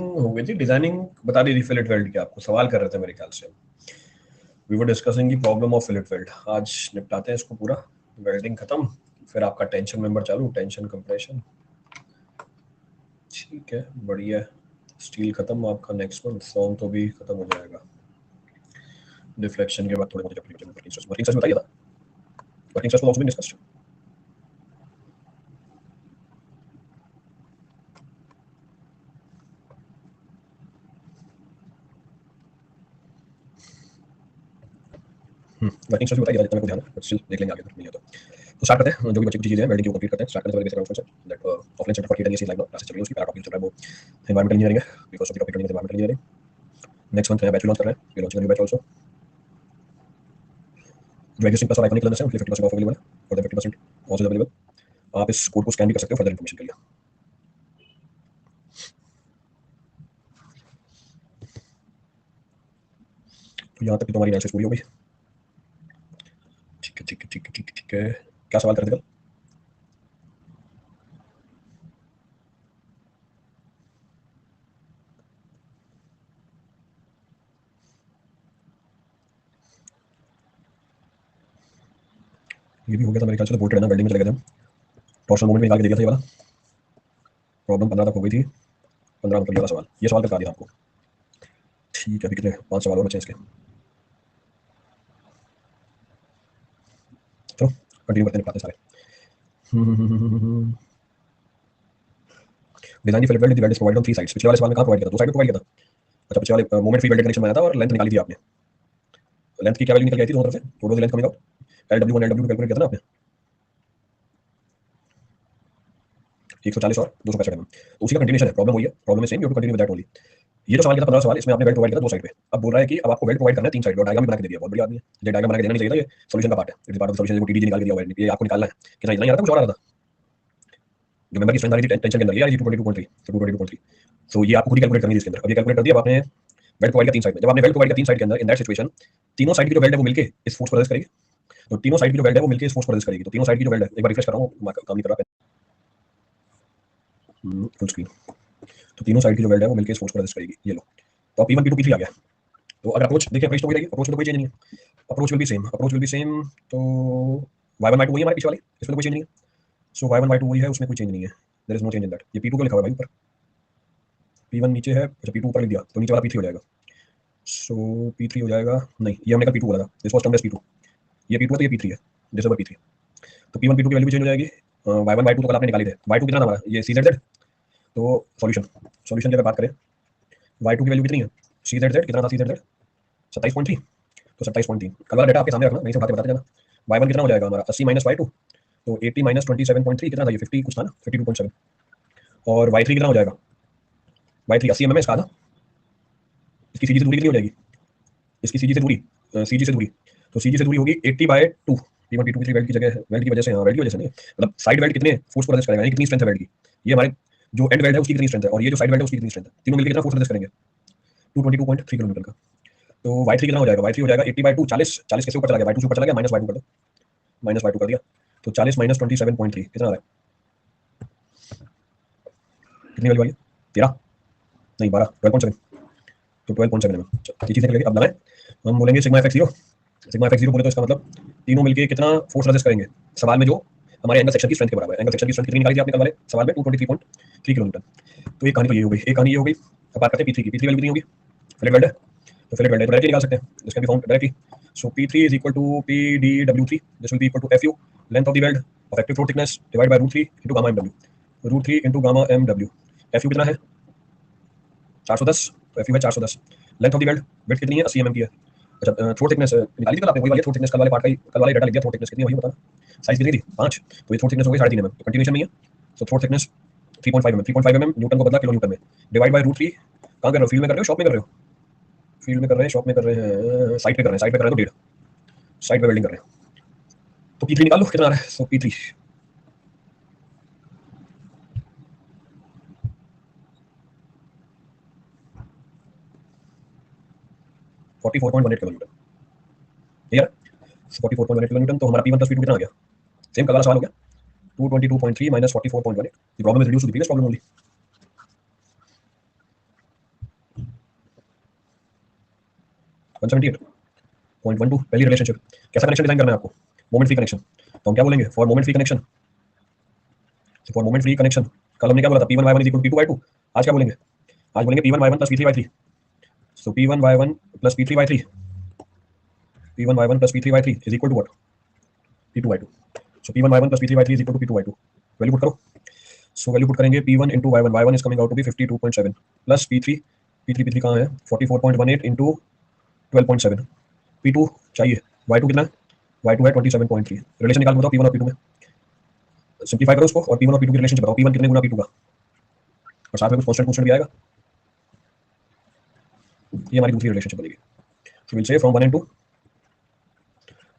हो गई थी डिजाइनिंग, बता दी थी फिलेट वेल्ड की, आपको सवाल कर रहे थे मेरे ख्याल से। We were discussing the problem of fillet weld. आज निपटाते हैं इसको पूरा। वेल्डिंग खत्म, फिर आपका टेंशन मेंबर चालू, टेंशन कंप्रेशन। ठीक है, बढ़िया। स्टील खत्म आपका, नेक्स्ट मंथ फॉर्म तो भी खत्म हो जाएगा। डिफ्लेक्शन के बाद थोड़े बहुत वर्किंग स्ट्रेस बताइए था। Working stress also been discussed. Working stress बताइए जितना मेरे को ध्यान है, बट स्टिल देख लेंगे आगे नहीं है तो स्टार्ट करते हैं। जो भी बच्चे की चीजें हैं वेल्डिंग की कंप्लीट करते हैं। स्टार्ट करते हैं basic around say that offline centre for kettle live classes चल रही है, उसकी पैरा टॉपिक चल रहा है वो एनवायरमेंटल इंजीनियरिंग है, because of the topic environmental engineering. Next month नया बैच लॉन्च कर रहे हैं, we launching new batch also. जो एग्जिस्टिंग प्लस और आइकॉनिक लर्नर्स हैं उनके लिए 50% ऑफ अवेलेबल है, और 50% आल्सो अवेलेबल। आप इस कोड को स्कैन भी कर सकते हो फर्दर इन्फॉर्मेशन के लिए। तो यहाँ तक तुम्हारी एनालिसिस पूरी हो गई। ठीक है ठीक है ठीक है ठीक है ठीक है। क्या सवाल कर रहे थे कल? ये भी हो गया था मेरे ख्याल से, बोल्टेड है ना, वेल्डिंग में चले गए थे हम। टॉर्शनल मोमेंट निकाल के दे दिया था ये वाला। प्रॉब्लम 15 तक हो गई थी। 15 मतलब ये वाला सवाल, ये सवाल करवा दिया आपको। ठीक है, अभी कितने 5 सवाल और बचे हैं इसके। तो कंटिन्यू करते निपटाते सारे। डिजाइन की fillet weld is provided on 3 sides. पिछले वाले सवाल में कहां प्रोवाइड किया था? 2 साइड पे प्रोवाइड किया था। अच्छा, पिछले वाले मोमेंट फ्री वेल्डेड कनेक्शन बनाया था और लेंथ निकाली थी आपने। लेंथ की क्या वैल्यू निकल गई थी दोनों तरफ से? What was the length coming out? LW1 LW2 calculate किया था ना आपने? 140 और 265 mm। तो उसी का कंटिन्यूएशन है। प्रॉब्लम वही है, problem is same, you have to continue with that only. ये जो सवाल किया था 15 सवाल, इसमें आपने वेल्ड प्रोवाइड किया था 2 साइड पे। अब बोल रहा है कि अब आपको वेल्ड प्रोवाइड करना है 3 साइड पे, और डायग्राम भी बना के दे दिया। बहुत बढ़िया आदमी है। ये डायग्राम बना के देना नहीं चाहिए था, ये सॉल्यूशन का पार्ट है। It is part of the solution. जो टीडीजी निकाल के दिया हुआ है, ये आपको निकालना है कि नहीं, इतना ही आ रहा था, कुछ और आ रहा था। जो मेंबर की स्ट्रेंथ आ रही थी टेंशन के अंदर, ये आ रही थी 222.3, तो 222.3। सो ये आपको खुद ही कैलकुलेट करनी है इसके अंदर। अब ये कैलकुलेट कर दिया अब आपने वेल्ड प्रोवाइड किया 3 साइड में। जब आपने वेल्ड प्रोवाइड किया 3 साइड के अंदर, इन दैट सिचुएशन तीनों साइड की जो वेल्ड है वो मिलके इस फोर्स को रेजिस्ट करेगी। तो तीनों साइड की जो वेल्ड है वो मिलके इस फोर्स को रेजिस्ट करेगी। तो तीनों साइड की जो वेल्ड है, एक बार रिफ्रेश कर रहा हूं, काम नहीं कर रहा फुल स्क्रीन। तो तीनों साइड की जो वेल्ड है वो मिलके इस फोर्स को रेजिस्ट करेगी। ये लो, तो अब P1 P2 P3 आ गया। तो अगर अप्रोच देखिए, अप्रोच तो वही रहेगी, अप्रोच में तो कोई चेंज नहीं है। Approach will be same, approach will be same. तो y1 y2 वही है हमारे पीछे वाले, इसमें तो कोई चेंज नहीं है। सो y1 y2 वही है, उसमें कोई चेंज नहीं है। There is no change in that. ये P2 को लिखा हुआ है भाई ऊपर, P1 नीचे है, अच्छा P2 ऊपर लिख दिया, तो नीचे वाला P3 हो जाएगा। सो P3 हो जाएगा, नहीं ये हमने कल P2 बोला था, this was termed as P2। ये P2 है तो ये P3 है, दिस इज P3। तो P1 P2 की वैल्यू भी चेंज हो जाएगी। y1 y2 तो कल आपने निकाली थे। y2 कितना था हमारा, ये CZZ। तो सॉल्यूशन, सॉल्यूशन की अगर बात करें, y2 की वैल्यू कितनी है? CZZ कितना था? CZZ 27.3। तो 27.3 कल वाला डेटा आपके सामने रखना, नहीं से उठाते बताते जाना। y1 कितना हो जाएगा हमारा? 80 माइनस y2, तो 80 माइनस 27.3 कितना था? ये 50 कुछ था ना, 52.7। और y3 कितना हो जाएगा? y3 80 mm इसका था। इसकी सीजी से दूरी कितनी हो जाएगी? इसकी सीजी से दूरी, सीजी से दूरी, तो सीजी से दूरी होगी 80/2। P1 P2 P3 वेल्ड की जगह, वेल्ड की वजह से, हाँ वेल्ड की वजह से नहीं, मतलब साइड वेल्ड कितने फोर्स को रेजिस्ट करेगा, यानी कितनी स्ट्रेंथ है वेल्ड की। ये हमारे जो एंड वेल्ड है उसकी कितनी स्ट्रेंथ है, और ये जो साइड वेल्ड है उसकी कितनी स्ट्रेंथ है, तीनों मिलकर कितना फोर्स रेजिस्ट करेंगे? 222.3 किलोमीटर का। तो y3 कितना हो जाएगा? y3 हो जाएगा 80/2, 40, 40 कैसे ऊपर चला गया? y2 से ऊपर चला गया, माइनस y2 कर दो, माइनस y2 कर दिया। तो 40 माइनस 27.3 कितना आ रहा है? कितनी वैल्यू आई है? 13 नहीं 12, 12.7। तो 12.7 में ये चीज़ निकलेगी। अब लगाएं, हम बोलेंगे sigma F x zero. Sigma F x zero बोले तो इसका मतलब तीनों मिलके कितना फोर्स रेजिस्ट करेंगे सवाल में, जो हमारे एंगल सेक्शन की स्ट्रेंथ के बराबर है। एंगल सेक्शन की स्ट्रेंथ कितनी निकाली थी आपने कल वाले सवाल में? 223.3 किलोमीटर। तो एक कहानी तो ये हो गई, एक कहानी ये हो गई। अब बात करते हैं P3 की। P3 वैल्यू कितनी होगी? फिलेट वेल्ड है, तो फिलेट वेल्ड है तो डायरेक्टली निकाल सकते हैं, इसका भी found directly. So P3 is equal to PdW3, this will be equal to FU, length of the weld of active floor thickness, divide by √3 into gamma mw, √3 into gamma mw। FU कितना है? 410, तो FU है 410। Length of the weld, width कितनी है? 80 mm की है। अच्छा, throat thickness निकाली थी कल आपने, वही वाली थ्रोट थिकनेस, कल वाले पार्ट का ही, कल वाला डाटा लिख दिया। थ्रोट थिकनेस कितनी है वही बताना। साइज कितनी थी? 5, तो ये थ्रोट थिकनेस हो गई 3.5 mm, तो कंटिन्यूएशन में है। So throat thickness 3.5 mm, 3.5 mm newton को बदला किलो न्यूटन में, डिवाइड बाय √3। कहाँ कर रहे हो? फील्ड में कर रहे हो, शॉप में कर रहे हो? फील्ड में कर रहे हैं, शॉप में कर रहे हैं, साइट पे कर रहे हैं, साइट पे कर रहे हैं तो 1.5, साइट पे वेल्डिंग कर रहे हैं। तो P3 निकाल लो कितना आ रहा है। सो P3 44.18 kilo Newton, clear? 44.18 kilo newton. तो हमारा P1 प्लस P2 कितना आ गया? सेम कल वाला सवाल हो गया, 222.3 minus 44.18। The problem is reduce to the previous problem only. 178.12 पहली रिलेशनशिप। कैसा कनेक्शन डिजाइन करना है आपको? Moment free connection. तो हम क्या बोलेंगे for moment free connection, for moment free connection कल हमने क्या बोला था P1 Y1 is equal to P2 Y2। आज क्या बोलेंगे? आज बोलेंगे P1 Y1 plus P3 Y3। So P1 Y1 plus P3 Y3, P1 Y1 plus P3 Y3 is equal to what? P2 Y2। So P1 Y1 plus P3 Y3 is equal to P2 Y2। Value put करो। So value put करेंगे P1 into Y1, Y1 is coming out to be 52.7 plus P3, P3 कहाँ है 44.18 into 12.7। P2 चाहिए, Y2 कितना है? Y2 है 27.3। Relation निकाल बताओ P1 और P2 में, सिंपलीफाई करो उसको और P1 और P2 की रिलेशन बताओ। P1 कितने गुना P2 का, और साथ में कुछ कांस्टेंट भी आएगा। ये हमारी दूसरी रिलेशनशिप बनेगी। सो विल से फ्रॉम 1 एंड 2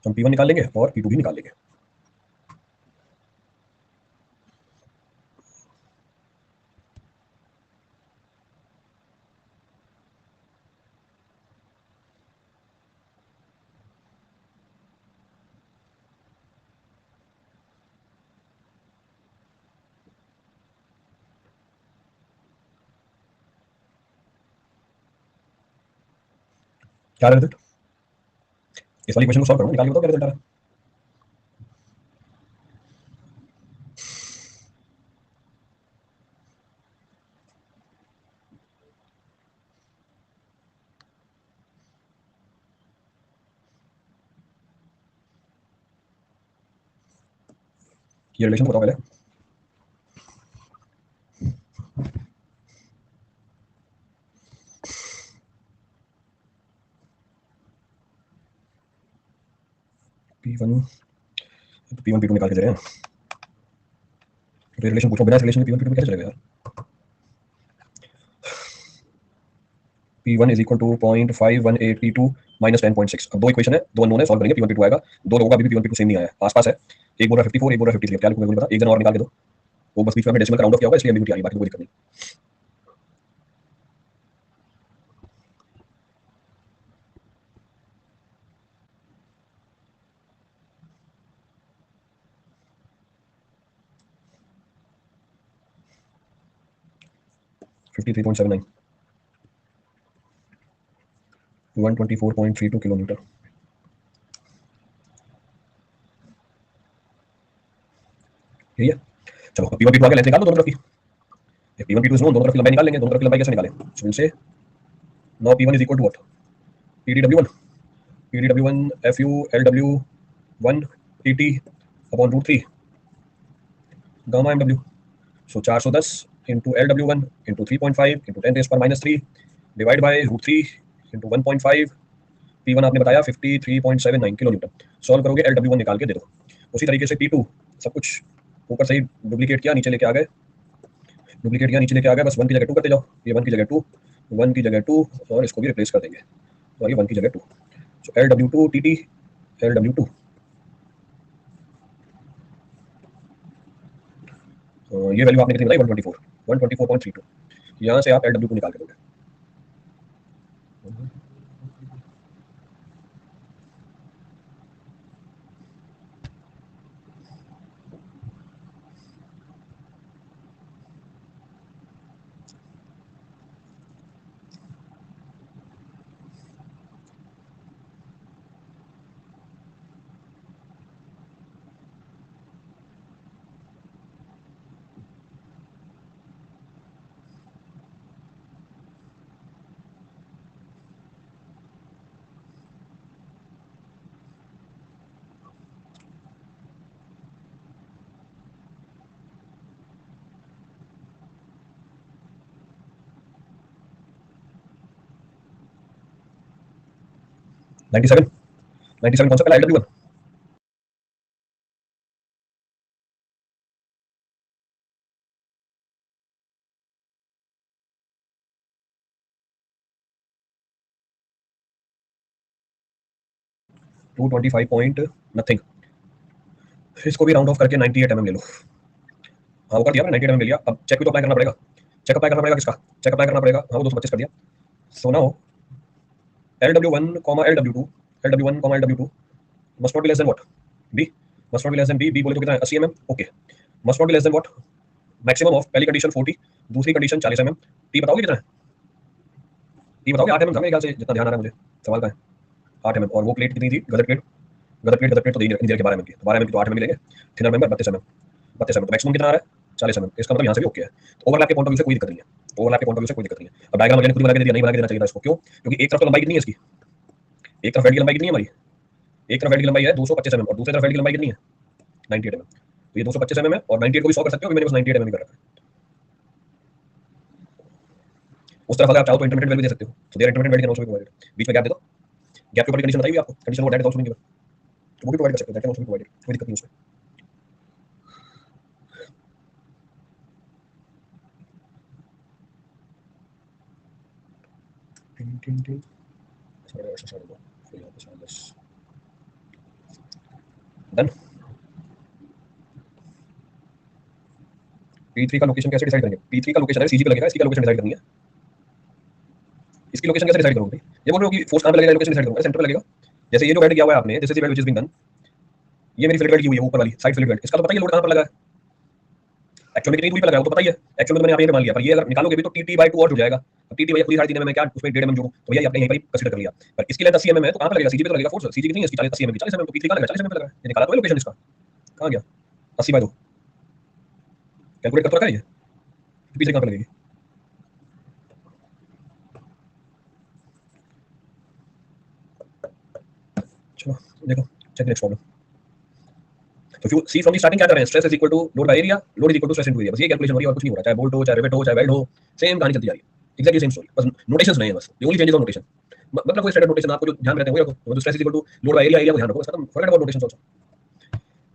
हम P1 निकाल लेंगे और P2 भी निकाल लेंगे। क्या रिजल्ट? इस वाली क्वेश्चन को सॉल्व करो, निकाल के बताओ क्या रिजल्ट आ रहा है। ये रिलेशन बताओ पहले। P1 P1 P2 निकाल के दे रहे हैं, तो रिलेशन पूछो बिना रिलेशन के P1 P2 में कैसे चलेगा यार? P1 is equal to 0.518 P2 minus 10.6। अब दो इक्वेशन है, दो अननोन है, सॉल्व करेंगे P1 P2 आएगा। दो लोगों का अभी भी P1 P2 सेम नहीं आया, आसपास है। एक बोल रहा 54, एक बोल रहा 53। क्या लिखूंगा मुझे बता, एक जन और निकाल के दो। वो बस बीच में डेसिमल का राउंड ऑफ किया होगा इसलिए एम्बिग्यूटी आ रही, बाकी कोई दिक्कत नहीं। Fifty three point seven nine 124.32 kilometre. यही है। चलो P1 P2 आगे लेंथ निकाल दो दोनों तरफ की। P1 P2 दोनों तरफ की लंबाई निकाल लेंगे। दोनों तरफ की लंबाई कैसे निकालें? So say now P1 is equal to what? PDW1, PDW1 FU LW1 TT upon root 3 gamma MW। So 410 into LW1 into 3.5 into 10⁻³ divide by root 3 into 1.5। P1 आपने बताया 53.79 किलोमीटर। सॉल्व करोगे LW1 निकाल के दे दो। उसी तरीके से P2 सब कुछ ऊपर से ही डुप्लीकेट किया, नीचे लेके आ गए, डुप्लीकेट किया नीचे लेके आ गए, बस 1 की जगह 2 करते जाओ। ये 1 की जगह 2, 1 की जगह 2 और इसको भी रिप्लेस कर देंगे और ये 1 की जगह 2। सो LW2 TT LW2 ये वैल्यू आपने कितनी बताई? 124.32। यहाँ से आप LW2 निकाल के दोगे। नाइन्टी सेवन कौन सा पहला LW1? Two 25 point nothing. इसको भी राउंड ऑफ करके 98 mm ले लो। हाँ वो कर दिया, 98 mm ले लिया। अब चेक भी तो अप्लाई करना पड़ेगा। चेक अप्लाई करना पड़ेगा किसका? चेक अप्लाई करना पड़ेगा, हाँ वो 225 कर दिया। So now LW1, LW2, LW1, LW2 must not be less than what? B must not be less than B बोले तो कितना है? 80 mm। Okay, must not be less than what? Maximum of पहली कंडीशन 40, दूसरी कंडीशन 40 mm। टी बताओगे कितना है? T बताओगे? 8 mm था मेरे ख्याल से, जितना ध्यान आ रहा है मुझे। सवाल का है 8 mm, और वो प्लेट कितनी थी गदर प्लेट तो इंडिया के 12 mm की, तो 12 mm की तो 8 mm लेंगे, थिनर मेंबर 32 mm तो मैक्सिमम कितना आ रहा है 40 mm, इसका मतलब यहाँ से भी ओके है। तो ओवरलैप के पॉइंट ऑफ व्यू से कोई दिक्कत नहीं है, ओवरलैप के पॉइंट ऑफ व्यू से कोई दिक्कत नहीं है। अब डायग्राम मैंने खुद बना के दे दिया, नहीं बना के देना चाहिए था इसको, क्यों? क्योंकि एक तरफ तो लंबाई कितनी है इसकी, एक तरफ हेड की लंबाई कितनी है हमारी, एक तरफ हेड की लंबाई है 225 mm और दूसरी तरफ हेड की लंबाई कितनी है 98 mm, तो ये 225 mm है और 98 को भी 100 कर सकते हो, मैंने बस 98 mm कर रखा है। उस तरफ अगर आप चाहो तो इंटरमीडिएट वैल्यू दे सकते हो, तो there intermediate value can also be provided, बीच में गैप दे दो, गैप के ऊपर कंडीशन बताई हुई आपको, कंडीशन वो that is also being given, तो वो भी प्रोवाइड कर सकते हो, that can also be provided, कोई दिक्कत नहीं उसमें। टिन टिन टिन 8:30 9:30 फिर यहाँ पे 10:30 डन। P3 का लोकेशन कैसे डिसाइड करेंगे? P3 का लोकेशन है सीजी पे लगेगा, इसकी का लोकेशन डिसाइड करनी है, इसकी लोकेशन कैसे डिसाइड करोगे? ये बोल रहे हो कि फोर्स कहां पे लगेगा, लोकेशन डिसाइड करूंगा, सेंटर पे लगेगा। जैसे ये जो वेल्ड किया हुआ है आपने, this is the weld which is being done, ये मेरी फिलेट वेल्ड की हुई है ऊपर वाली साइड फिलेट वेल्ड, इसका तो पता ही है लोड कहां पर लगा है, एक्चुअल में कितनी दूरी पे लगा है वो तो पता ही है, एक्चुअल में तो मैंने यहाँ पे मान लिया, पर ये अगर निकालोगे भी तो टी/2 और जुड़ जाएगा। अब टी भैया पूरी 3.5 में मैं क्या उसमें 1.5 mm जोड़ूं, तो भैया आपने यहीं पर ही कंसीडर कर लिया, पर इसकी लेंथ 80 mm है तो कहां पे लगेगा, सीजी पे तो लगेगा फोर्स, सीजी कितनी है इसकी 40 80 mm की, 40 mm, तो P3 कहां लगा 40 mm पे लगा है, ये निकाला तो है लोकेशन इसका, कहां गया 80/2, कैलकुलेट कर तो रखा है ये, P3 कहां पे लगेगी। चलो देखो, चेक नेक्स्ट प्रॉब्लम। तो if you see from the starting क्या कर रहे हैं, stress is equal to load by area, load is equal to stress into area, बस ये कैलकुलेशन हो रही है और कुछ नहीं हो रहा, चाहे बोल्ट हो, चाहे रिवेट हो, चाहे वेल्ड हो, सेम कहानी चलती जा रही है, एग्जैक्टली सेम स्टोरी, बस नोटेशंस नए हैं, बस the only change is on notation, मतलब कोई स्टैंडर्ड नोटेशन आपको जो ध्यान में रहते हैं वही रखो, तो stress is equal to load by area, area को ध्यान रखो, बस खत्म, फॉरगेट अबाउट नोटेशंस आल्सो।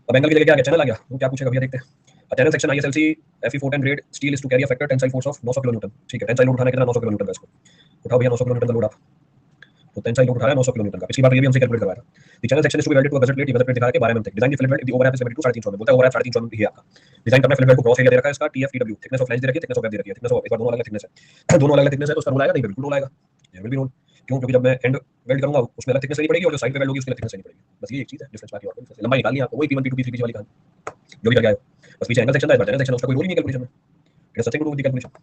अब एंगल की जगह क्या आ गया, चैनल आ गया, वो क्या पूछेगा भैया देखते हैं। A channel section ISLC Fe410 grade steel is to carry a factor tensile force of 900 kN, ठीक है, टेंसाइल लोड उठाना है कितना 900 kN का, इसको उठाओ भैया 900 kN का लोड आप, तो टेंसाइल लोड उठाया 900 kN का, पिछली बार ये भी हमसे कैलकुलेट करवाया था। The channel section is to be welded to a gusset plate, ये गजट प्लेट दिखा रहा है 12 mm तक, design the fillet weld the overlap is 72 3.5 mm, बोलता है ओवरलैप 3.5 mm ही है आपका, डिजाइन करना फिलेट वेल्ड को क्रॉस एरिया दे रखा है इसका TF/TW, थिकनेस ऑफ फ्लैंज दे रखी है, थिकनेस ऑफ वेब दे रखी है, थिकनेस ऑफ इस बार दोनों अलग थिकनेस है दोनों अलग थिकनेस है, तो उसका रोल आएगा नहीं, बिल्कुल रोल आएगा, ये विल बी रोल, क्यों? क्योंकि जब मैं एंड वेल्ड करूंगा उसमें अलग थिकनेस लेनी पड़ेगी और जो साइड पे वेल्ड होगी उसकी अलग थिकनेस लेनी पड़ेगी, बस ये एक चीज है डिफरेंस, बाकी और कोई डिफरेंस, लंबाई निकालनी है आपको, वही P1 P2 P3 पीछे वाली कहानी जो भी कर गया है, बस पीछे एंगल सेक्शन है, चैनल सेक्शन उसका कोई रोल ही नहीं कैलकुलेशन में, it is nothing to do with the calculation.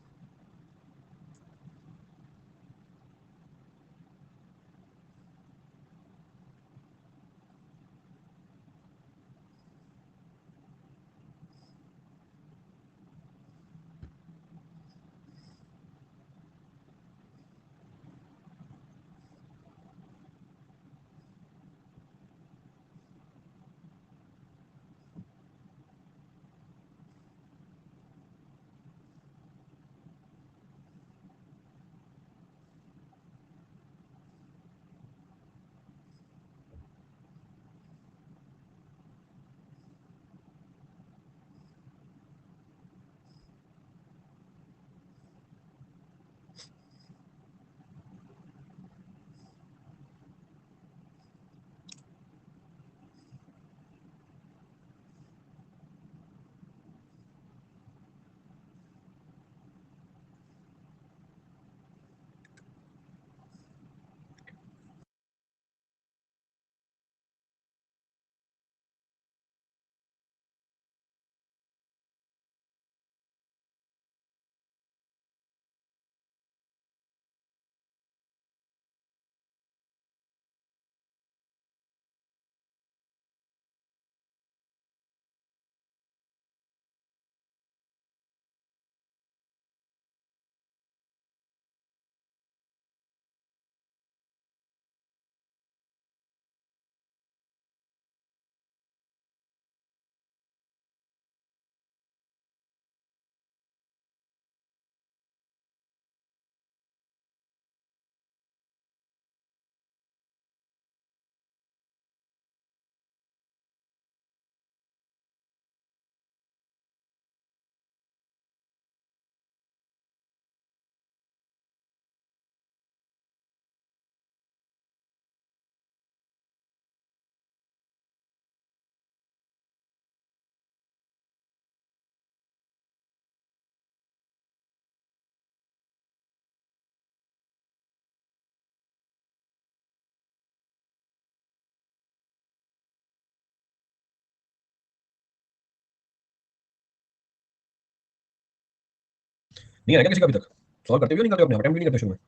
नहीं आएगा किसी का अभी तक, सॉल्व करते हुए नहीं करते हो अपने अटेम्प्ट भी नहीं करते शुरू में,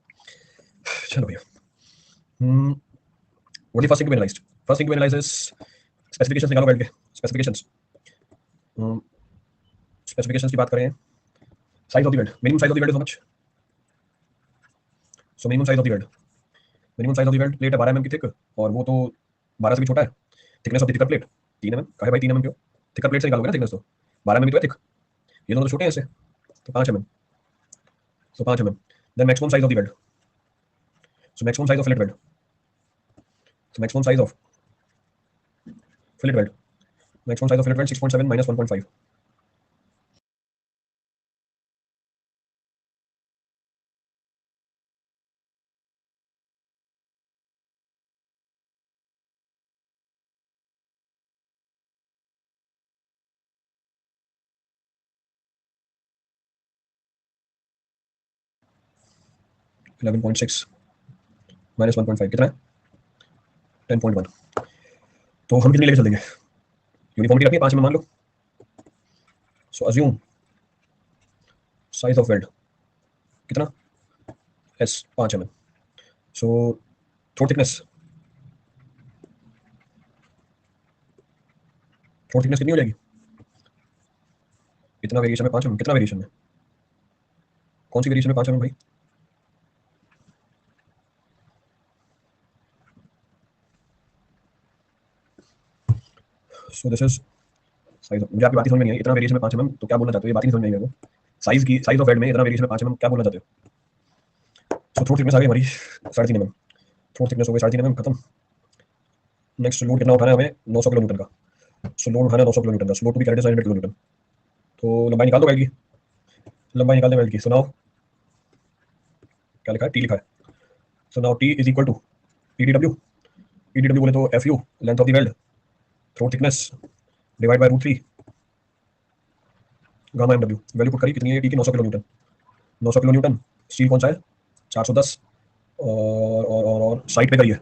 चलो भैया। Hmm what is first thing to analyze? First thing to analyze is specifications निकालो बैठ के। स्पेसिफिकेशंस, स्पेसिफिकेशंस की बात करें, size of the weld, minimum size of the weld is how much? So minimum size of the weld, minimum size of the weld, plate है 12 mm की thick, और वो तो 12 से भी छोटा है। Thickness of the thicker plate 3 mm का है भाई, 3 mm क्यों? थिकर प्लेट से निकालोगे ना थिकनेस, तो 12 mm तो है थिक, ये दोनों तो छोटे हैं इससे, तो 5 mm, so 5 mm। Then maximum size of the weld, so maximum size of fillet weld, so maximum size of fillet weld, maximum size of fillet weld 6.7 minus 1.5, 11.6 minus 1.5 कितना है? 10.1। तो हम कितनी लेके चलेंगे? यूनिफॉर्मिटी रखनी है 5 mm मान लो। सो अज्यूम साइज ऑफ वेल्ड कितना? S 5 mm। सो थ्रोट थिकनेस, थ्रोट थिकनेस कितनी हो जाएगी? कितना वेरिएशन है? 5 mm। कितना वेरिएशन है? कौन सी वेरिएशन है 5 mm भाई? सो दिस इज साइज ऑफ, मुझे आपकी बात ही समझ में नहीं आई। इतना वेरिएशन में 5 mm, तो क्या बोलना चाहते हो? ये बात ही नहीं समझ में आई मेरे को। साइज की, साइज ऑफ वेल्ड में इतना वेरिएशन में 5 mm, क्या बोलना चाहते हो? सो थ्रोट थिकनेस आ गई हमारी 3.5 mm, थ्रोट थिकनेस हो गई 3.5 mm, खत्म। नेक्स्ट लोड कितना उठाना है हमें? 900 किलो न्यूटन का। सो लोड उठाना है 900 किलो न्यूटन का, so load to be carried is 900 kilo newton. तो लंबाई निकाल दो वेल्ड की, लंबाई निकाल दे वेल्ड की। सो नाउ क्या लिखा है? टी लिखा है। So now T is equal to PDW, PDW बोले तो F U, length of the weld, throat thickness divide by √3 gamma M W. Value put करी, कितनी है टी की? 900 kilo newton. 900 kilo newton, steel कौन सा है? 410, और साइड पे करी है,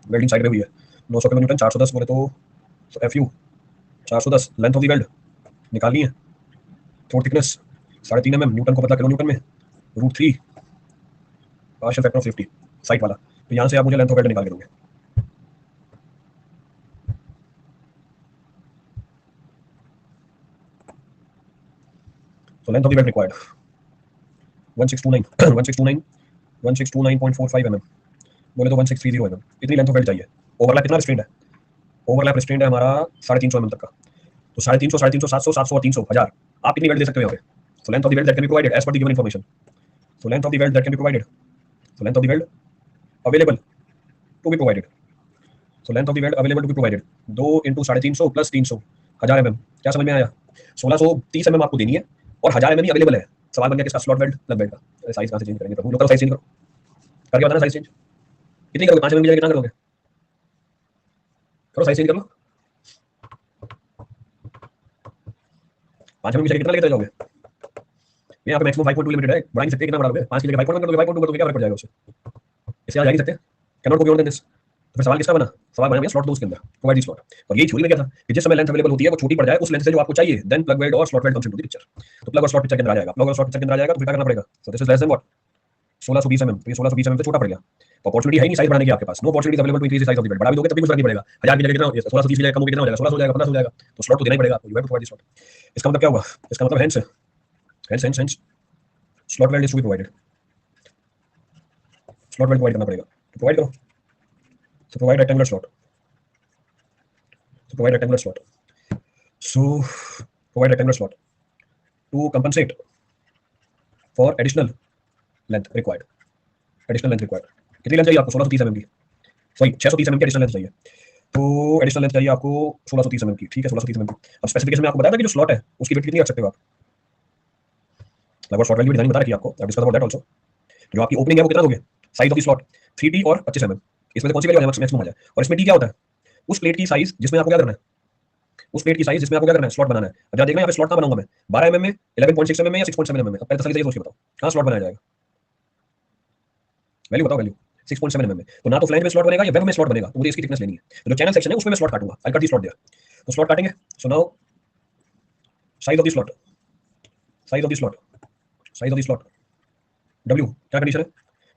वेल्डिंग साइड पे हुई है। 900 किलो न्यूटन 410 बोले तो F you 410, length of the weld निकालनी है, थ्रोट थिकनेस 3.5 mm, न्यूटन को पता किलो न्यूटन में, √3 partial factor of safety site वाला। तो यहाँ से आप मुझे लेंथ ऑफ वेल्ड निकाल के दोगे। So length of the belt required 1629 1629 1629.45 mm, बोले तो 1630 mm, इतनी लेंथ ऑफ बेल्ट चाहिए। ओवरलैप कितना रिस्ट्रेंड है? ओवरलैप रिस्ट्रेंड है हमारा 350 mm तक का। तो 350, 350, 700, 700 और 300, 1000, आप कितनी बेल्ट दे सकते हो यहाँ पे? So length of the weld that can be provided as per the given information. So length of the weld that can be provided, so length of the weld available to be provided, so length of the weld available to be provided 2 × 350 plus 300, 1000 mm। क्या समझ में आया? 1630 mm आपको देनी है और 1000 mm ही available है। सवाल बन गया किसका? स्लॉट वेल्ड, प्लग वेल्ड का। साइज कहाँ से चेंज करेंगे? प्रभु लोग, करो साइज चेंज करो, करके बताना साइज चेंज कितनी करोगे? 5 mm की जगह कितना करोगे? करो साइज चेंज कर लो। 5 mm की जगह कितना लेके जाओगे? यहाँ पे मैक्सिमम 5.2 लिमिटेड है, बढ़ा नहीं सकते। कितना बढ़ाओगे? 5 की जगह 5.1 कर दोगे, 5.2 कर दोगे, क्या फर्क पड़ जाएगा उससे? इससे आ जा नहीं सकते, can not go beyond this. तो फिर सवाल किसका बना? सवाल बना भैया स्लॉट दो उसके अंदर, प्रोवाइड दी स्लॉट। और यही थ्योरी में क्या था कि जिस समय लेंथ अवेलेबल होती है वो छोटी पड़ जाए, उस लेंथ से जो आपको चाहिए, देन प्लग वेल्ड और slot weld comes into the picture. तो प्लग और स्लॉट पिक्चर के अंदर आ जाएगा, प्लग और स्लॉट पिक्चर के अंदर आ जाएगा, तो फिर क्या करना पड़ेगा? सो this is less then what? 1620 mm। तो ये 1620 mm से छोटा पड़ गया, तो अपॉर्चुनिटी है नहीं साइज बढ़ाने की आपके पास। No opportunity available to increase the size of the weld. बढ़ा भी दोगे तब भी कुछ फर्क नहीं पड़ेगा। 1000 की जगह कितना? 1630 की जगह कम हो, कितना हो जाएगा? 1600 हो जाएगा, 1500 हो जाएगा। तो स्लॉट तो देना ही पड़ेगा, you have to provide the slot. इसका मतलब क्या हुआ? इसका मतलब hence hence hence hence slot weld is to be provided, slot weld provide करना पड़ेगा। तो प्रोवाइड करो, तो प्रोवाइड रेक्टेंगुलर स्लॉट, तो provide rectangular slot, so provide rectangular slot to compensate for additional length required, additional length required. कितनी length चाहिए आपको? 1630 mm की, सॉरी 630 mm की एडिशनल लेंथ चाहिए। तो एडिशनल लेंथ चाहिए आपको 1630 mm की, ठीक है 1630 mm की। अब स्पेसिफिकेशन में आपको बताया था कि जो स्लॉट है उसकी वेट कितनी रख सकते हो आप? लगभग स्लॉट वैल्यू डिजाइन बता रखी है आपको, डिस्कस अबाउट दैट आल्सो। जो आपकी ओपनिंग है वो कितना दोगे? Size of the slot 3T और 25 mm, इसमें से कौन सी वैल्यू मैक्सिमम आ जाए? और इसमें टी क्या होता है? उस प्लेट की साइज जिसमें आपको क्या करना है, उस प्लेट की साइज जिसमें आपको क्या करना है? स्लॉट बनाना है। अब जरा देखना यहाँ पे स्लॉट कहाँ बनाऊंगा मैं? 12 mm में, 11.6 mm में या 6.7 mm में? अब पहले तसल्ली से ये सोच के बताओ कहाँ स्लॉट बनाया जाएगा? वैल्यू बताओ, वैल्यू 6.7 mm में। तो ना तो फ्लैंज में स्लॉट बनेगा या वेब में स्लॉट बनेगा, तो मुझे इसकी थिकनेस लेनी है। तो जो चैनल सेक्शन है उसमें मैं स्लॉट काटूंगा, I cut the slot there. तो स्लॉट काटेंगे, so now size of the slot, size of the slot, size of the slot, W क्या कंडीशन है?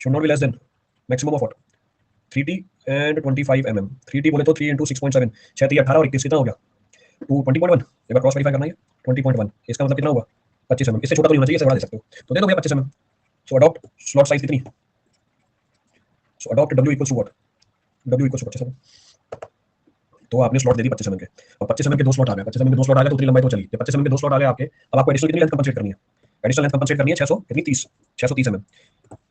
Should not be less than maximum of what? 3T and 25 mm। 3T बोले तो 3 into 6.7, 6 3 18 और 21 कितना हो गया? 20.1। एक बार क्रॉस वेरीफाई करना है। 20.1 इसका मतलब कितना हुआ? 25 mm। इससे छोटा तो नहीं होना चाहिए, इससे बड़ा दे सकते हो तो दे दो भैया 25 mm। So adopt slot size कितनी? So adopt W equals to what? W equals to 25 mm। तो आपने स्लॉट दे दी 25 mm के, और 25 mm के दो स्लॉट आ गए, 25 mm के दो स्लॉट आ गए तो उतनी लंबाई तो चली। 25 mm के दो स्लॉट आ गए आपके, अब आपको एडिशनल कितनी लेंथ कंपनसेट करनी है? एडिशनल लेंथ कंपनसेट करनी है 600 कितनी 30, 630 mm।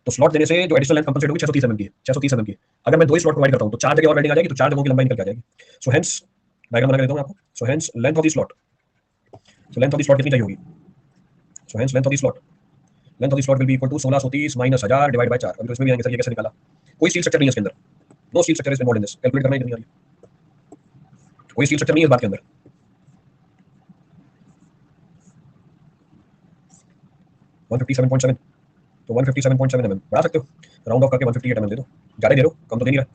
तो स्लॉट देने से जो एडिशनल लेंथ कंपनसेट होगी 630 mm की, 630 mm की। अगर मैं दो ही स्लॉट प्रोवाइड करता हूं तो चार जगह और वेल्डिंग आ जाएगी, तो चार जगहों की लंबाई निकल के आ जाएगी। सो हेंस डायग्राम बना के देता हूं आपको। So hence length of the slot, so length of the slot कितनी चाहिए होगी? So hence length of the slot, length of the slot will be equal to 1630 minus 1000 divide by 4। अभी तो इसमें भी आएंगे सर ये कैसे निकाला? कोई स्टील स्ट्रक्चर नहीं है इसके अंदर, no steel structure is involved in this, calculate करना ही नहीं आ रही, कोई स्टील स्ट्रक्चर नहीं है इस बात के अंदर। One fifty seven point seven, तो 157.7 mm बढ़ा सकते हो, राउंड ऑफ करके 158 mm दे दो। ज्यादा दे रहे हो कम तो दे नहीं रहा,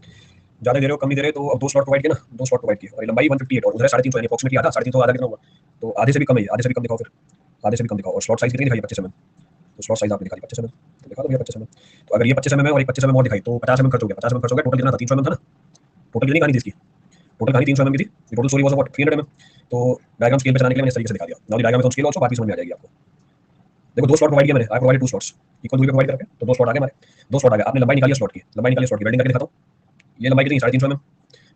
ज्यादा दे रहे हो कम नहीं दे रहे, तो अब दो स्लॉट प्रोवाइड किए ना, दो स्लॉट प्रोवाइड किए और लंबाई 158 और उधर 350 यानी अप्रोक्सीमेटली आधा, 350 आधा कितना हुआ? तो आधे से भी कम है, आधे से भी कम दिखाओ फिर, आधे से भी कम दिखाओ। और स्लॉट साइज कितनी दिखाई? 25 mm। तो स्लॉट साइज आपने दिखा दी 25 mm, तो दिखा दो भैया 25 mm। तो अगर ये 25 mm है और एक 25 mm और दिखाई तो 50 mm खर्च हो गया, 50 mm खर्च हो गया। टोटल कितना था? 300 mm था ना? टोटल कितनी कहानी थी इसकी? टोटल कहानी 300 mm की थी। Total story was what? 300 mm। तो डायग्राम स्केल पे चलाने के लिए मैंने इस तरीके से दिखा दिया। Now the diagram is on scale also, बात भी समझ में आ जाएगी आपको। देखो दो स्लॉट प्रोवाइड किया मैंने, आई प्रोवाइडेड टू स्लॉट्स इक्वल दूरी पे प्रोवाइड करके, तो दो स्लॉट आ गए हमारे, दो स्लॉट आ गए। आपने लंबाई निकाली स्लॉट की, लंबाई निकाली स्लॉट की, वेल्डिंग करके दिखाता हूं। ये लंबाई कितनी? 350 mm।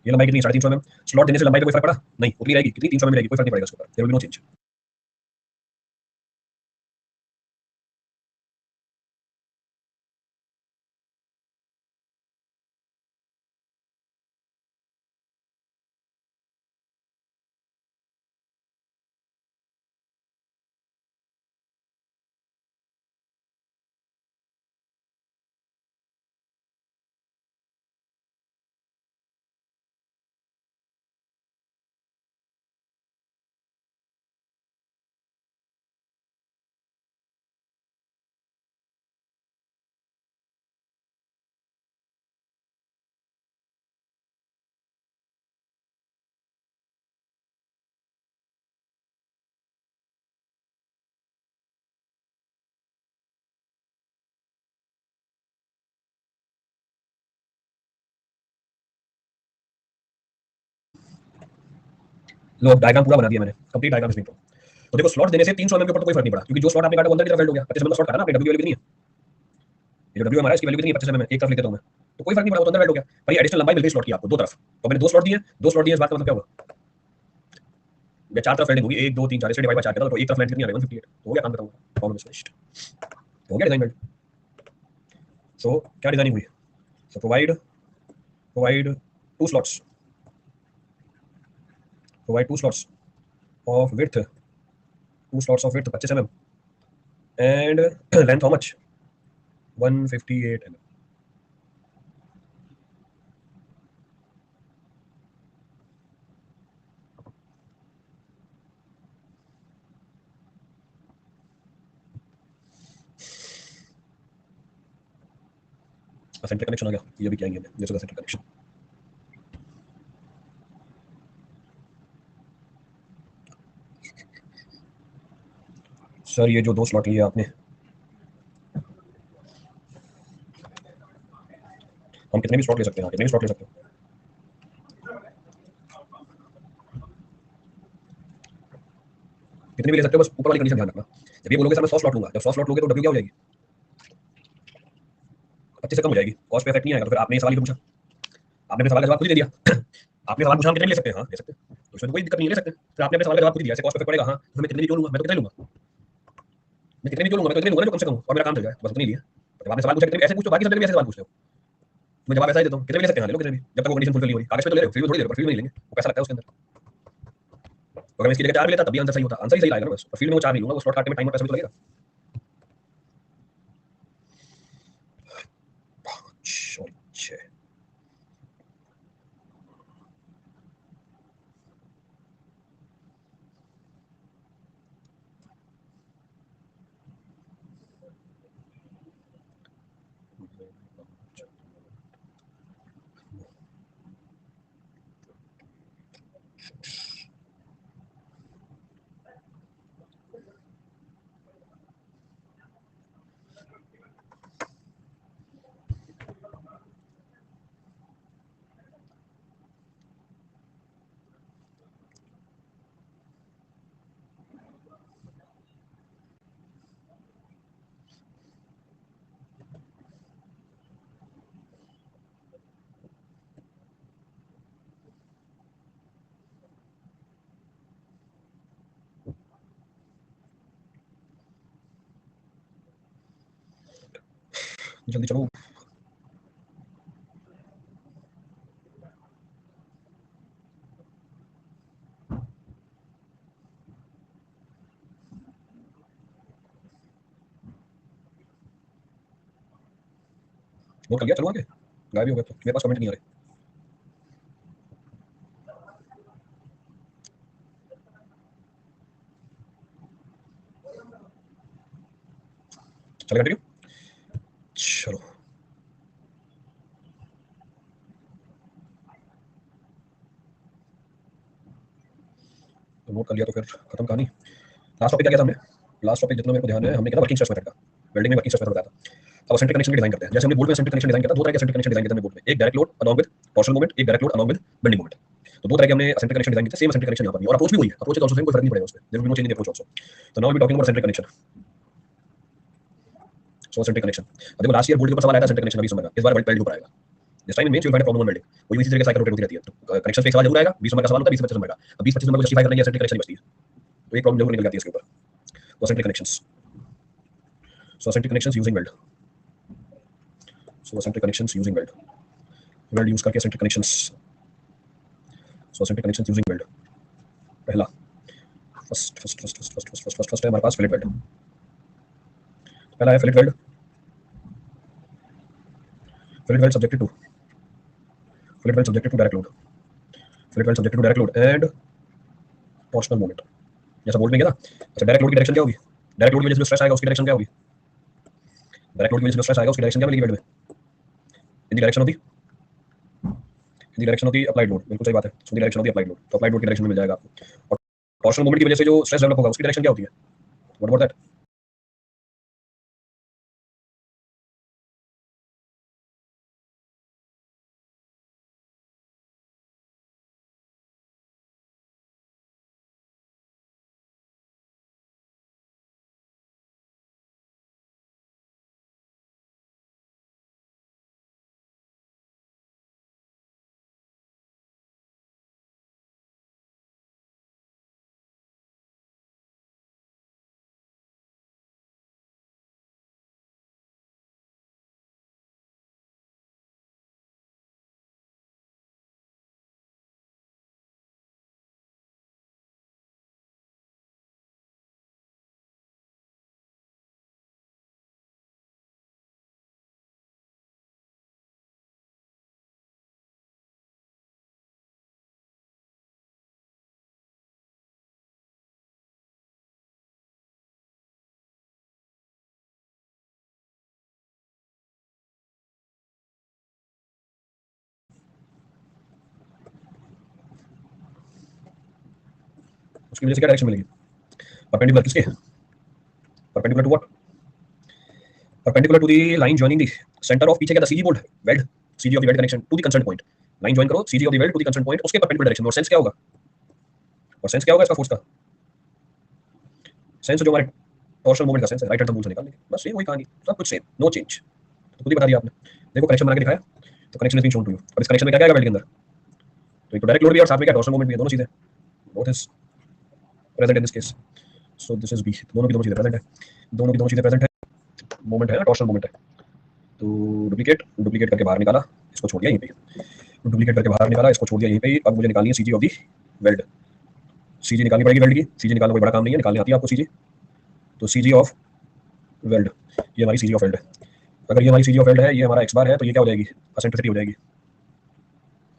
ये लंबाई कितनी? 350 mm। स्लॉट देने से लंबाई पे कोई फर्क पड़ा? नहीं, उतनी रहेगी कितनी? 300 mm रहेगी, कोई फर्क नहीं पड़ेगा इसके ऊपर, there will be no change. लो अब डायग्राम पूरा बना दिया मैंने, complete diagram is being drawn. तो देखो स्लॉट देने से 300 mm के ऊपर तो कोई फर्क नहीं पड़ा, क्योंकि जो स्लॉट आपने काटा वो अंदर की तरफ फेल्ड हो गया। 25 mm का स्लॉट काटा ना आपने, डब्ल्यू वैल्यू कितनी है? ये जो डब्ल्यू हमारा इसकी वैल्यू कितनी है? 25 mm है, एक तरफ लिख देता हूं मैं, तो कोई फर्क नहीं पड़ा, वो तो अंदर फेल्ड हो गया। पर ये एडिशनल लंबाई मिल गई स्लॉट की आपको दो तरफ, तो मैंने दो स्लॉट दिए, दो स्लॉट दिए, इस बात का मतलब क्या हुआ? या चार तरफ फेल्डिंग होगी, 1 2 3 4 से डिवाइड बाय 4 करता तो एक तरफ लेंथ कितनी आ रही है? 158। तो हो गया काम, खत्म, प्रॉब्लम इज फिनिश्ड, हो गया डिजाइन बिल्ड। सो क्या डिजाइनिंग हुई? So provide two slots, provide two slots of width, two slots of width 25 mm and length how much? 158 mm। Center connection आ गया, ये भी क्या है? This is the center connection. Sir ये जो दो स्लॉट लिए आपने, हम कितने भी स्लॉट ले सकते हैं, कितने भी स्लॉट ले सकते हैं, कितने भी ले सकते हो, बस ऊपर वाली कंडीशन ध्यान रखना। जब ये बोलोगे सर मैं 100 स्लॉट लूंगा, जब 100 स्लॉट लोगे तो डब्ल्यू क्या हो जाएगी? 25 से कम हो जाएगी, कॉस्ट पे इफेक्ट नहीं आएगा। तो फिर आपने ये सवाल क्यों पूछा? आपने अपने सवाल का जवाब खुद ही दे दिया। आपने सवाल पूछा हम कितने भी ले सकते हैं, हाँ ले सकते हैं, तो इसमें तो कोई दिक्कत नहीं है, ले सकते हैं। फिर आपने अपने सवाल का जवाब खुद ही दिया, ऐसे कॉस्ट पे इफेक्ट पड़ेगा, हाँ तो मैं कितने भी क्यों लूंगा, मैं तो कितने लूंगा, मैं कितने भी क्यों लूंगा, मैं तो इतने लूंगा ना जो कम से कम और मेरा काम चल जाए, बस उतनी लिया। जब आपने सवाल पूछा कितने, ऐसे पूछो, बाकी सब जगह भी ऐसे सवाल पूछते हो, मैं जवाब ऐसा ही देता हूँ, कितने भी ले सकते हैं, हाँ ले लो कितने भी, जब तक वो कंडीशन फुलफिल नहीं हो रही। कागज पे तो ले रहे हो, फील्ड में थोड़ी ले रहे हो, फील्ड में नहीं लेंगे, वो पैसा लगता है उसके अंदर। तो अगर मैं इसकी जगह 4 भी लेता तब भी आंसर सही होता, आंसर ही सही आएगा ना, बस फील्ड में वो 4 नहीं लूंगा, वो स्लॉट काटने में टाइम और पैसा भी तो लगेगा। अच्छा जल्दी चलो। नोट कर लिया, चलो आगे। गायब ही हो गए तो मेरे पास कमेंट नहीं आ रहे। चले कंटिन्यू। चलो, तो नोट कर लिया तो फिर खत्म कहानी। लास्ट टॉपिक क्या किया था हमने? लास्ट टॉपिक जितना मेरे को ध्यान है, हमने किया वर्किंग स्ट्रेस मेथड का। वेल्डिंग में वर्किंग स्ट्रेस मेथड बताया था। अब असेंट्रिक कनेक्शन की डिजाइन करते हैं। जैसे हमने बोल्ट में असेंट्रिक कनेक्शन डिजाइन किया था, दो तरह के असेंट्रिक कनेक्शन डिजाइन किए थे हमने बोल्ट में। एक direct load along with torsional moment, एक direct load along with bending moment. तो दो तरह के हमने असेंट्रिक कनेक्शन डिजाइन किए थे। सेम असेंट्रिक कनेक्शन यहाँ पर भी, और अप्रोच भी वही है। अप्रोच इज आल्सो सेम, कोई फर्क नहीं पड़ेगा उसमें। There will be no change in approach also. तो now we talking about eccentric connection. So eccentric connection, देखो लास्ट ईयर बोल्ट के ऊपर सवाल आया था असेंट्रिक कनेक्शन, अभी समझ इस बार वेल्ड के ऊपर आएगा। This time in mains you will find a problem on welding. कोई इसी तरह के साइकिल रोटेट होती रहती है, तो कनेक्शन पे एक सवाल जरूर आएगा। 20 नंबर का सवाल होता है, 20 25 नंबर का। अब 20 25 नंबर को जस्टिफाई करने की असेंट्रिक कनेक्शन बचती है, तो एक प्रॉब्लम जरूर निकल जाती है इसके ऊपर। तो eccentric connections, so acentric connections using weld. So acentric connections using weld. Weld use करके acentric connections. So acentric connections using weld. पहला फर्स्ट है हमारे पास फिलेट वेल्ड। पहला है fillet weld. Fillet weld subjected to, fillet weld subjected to direct load, fillet weld subjected to direct load and torsional moment. जैसा bolt में गया था। अच्छा, डायरेक्ट लोड की डायरेक्शन क्या होगी? डायरेक्ट लोड की वजह से जो स्ट्रेस आएगा उसकी डायरेक्शन क्या होगी? डायरेक्ट लोड की वजह से जो स्ट्रेस आएगा उसकी डायरेक्शन क्या मिलेगी वेल्ड में? In the direction of the, in the direction of the applied load. बिल्कुल सही बात है, so the direction of the applied load. तो अप्लाइड लोड की डायरेक्शन में मिल जाएगा आपको। और टॉर्शनल मोमेंट की वजह से जो स्ट्रेस डेवलप होगा उसकी डायरेक्शन क्या होती है? What about that? उसकी वजह से क्या डायरेक्शन मिलेगी? परपेंडिकुलर किसके? Perpendicular to what? Perpendicular to the line joining the centre of, पीछे क्या था? CG bolt weld, CG of the weld connection to the concern point. Line join करो CG of the weld to the concern point, उसके perpendicular direction में। और sense क्या होगा? और सेंस क्या होगा इसका फोर्स का? सेंस जो हमारे टॉर्शनल मोमेंट का सेंस है, राइट हैंड थंब रूल से निकाल लेंगे, बस ये वही कहानी, सब कुछ सेम, नो चेंज। तो खुद ही बता दिया आपने। देखो कनेक्शन बना के दिखाया, तो connection is being shown to you. अब इस कनेक्शन में क्या क्या आएगा वेल्ड के अंदर? तो एक तो डायरेक्ट लोड भी है और साथ में क्या टॉर्शनल मोमेंट भी है, दोनों चीजें, both is present in this case. So this is B, दोनों की दोनों चीजें प्रेजेंट है, दोनों की दोनों चीजें प्रेजेंट है। मोमेंट है ना, टॉर्शनल मोमेंट है। तो डुप्लीकेट, डुप्लीकेट करके बाहर निकाला, इसको छोड़ दिया यहीं पे। डुप्लीकेट करके बाहर निकाला, इसको छोड़ दिया यहीं पे ही। अब मुझे निकालनी है CG of the weld. CG निकालनी पड़ेगी वेल्ड की। सीजी निकालना कोई बड़ा काम नहीं है, निकालनी आती है आपको सीजी। तो सीजी ऑफ वेल्ड, ये हमारी सीजी ऑफ वेल्ड है। अगर ये हमारी सीजी ऑफ वेल्ड है, ये हमारा एक्स बार है, तो ये क्या हो जाएगी? एसेंट्रिसिटी हो जाएगी।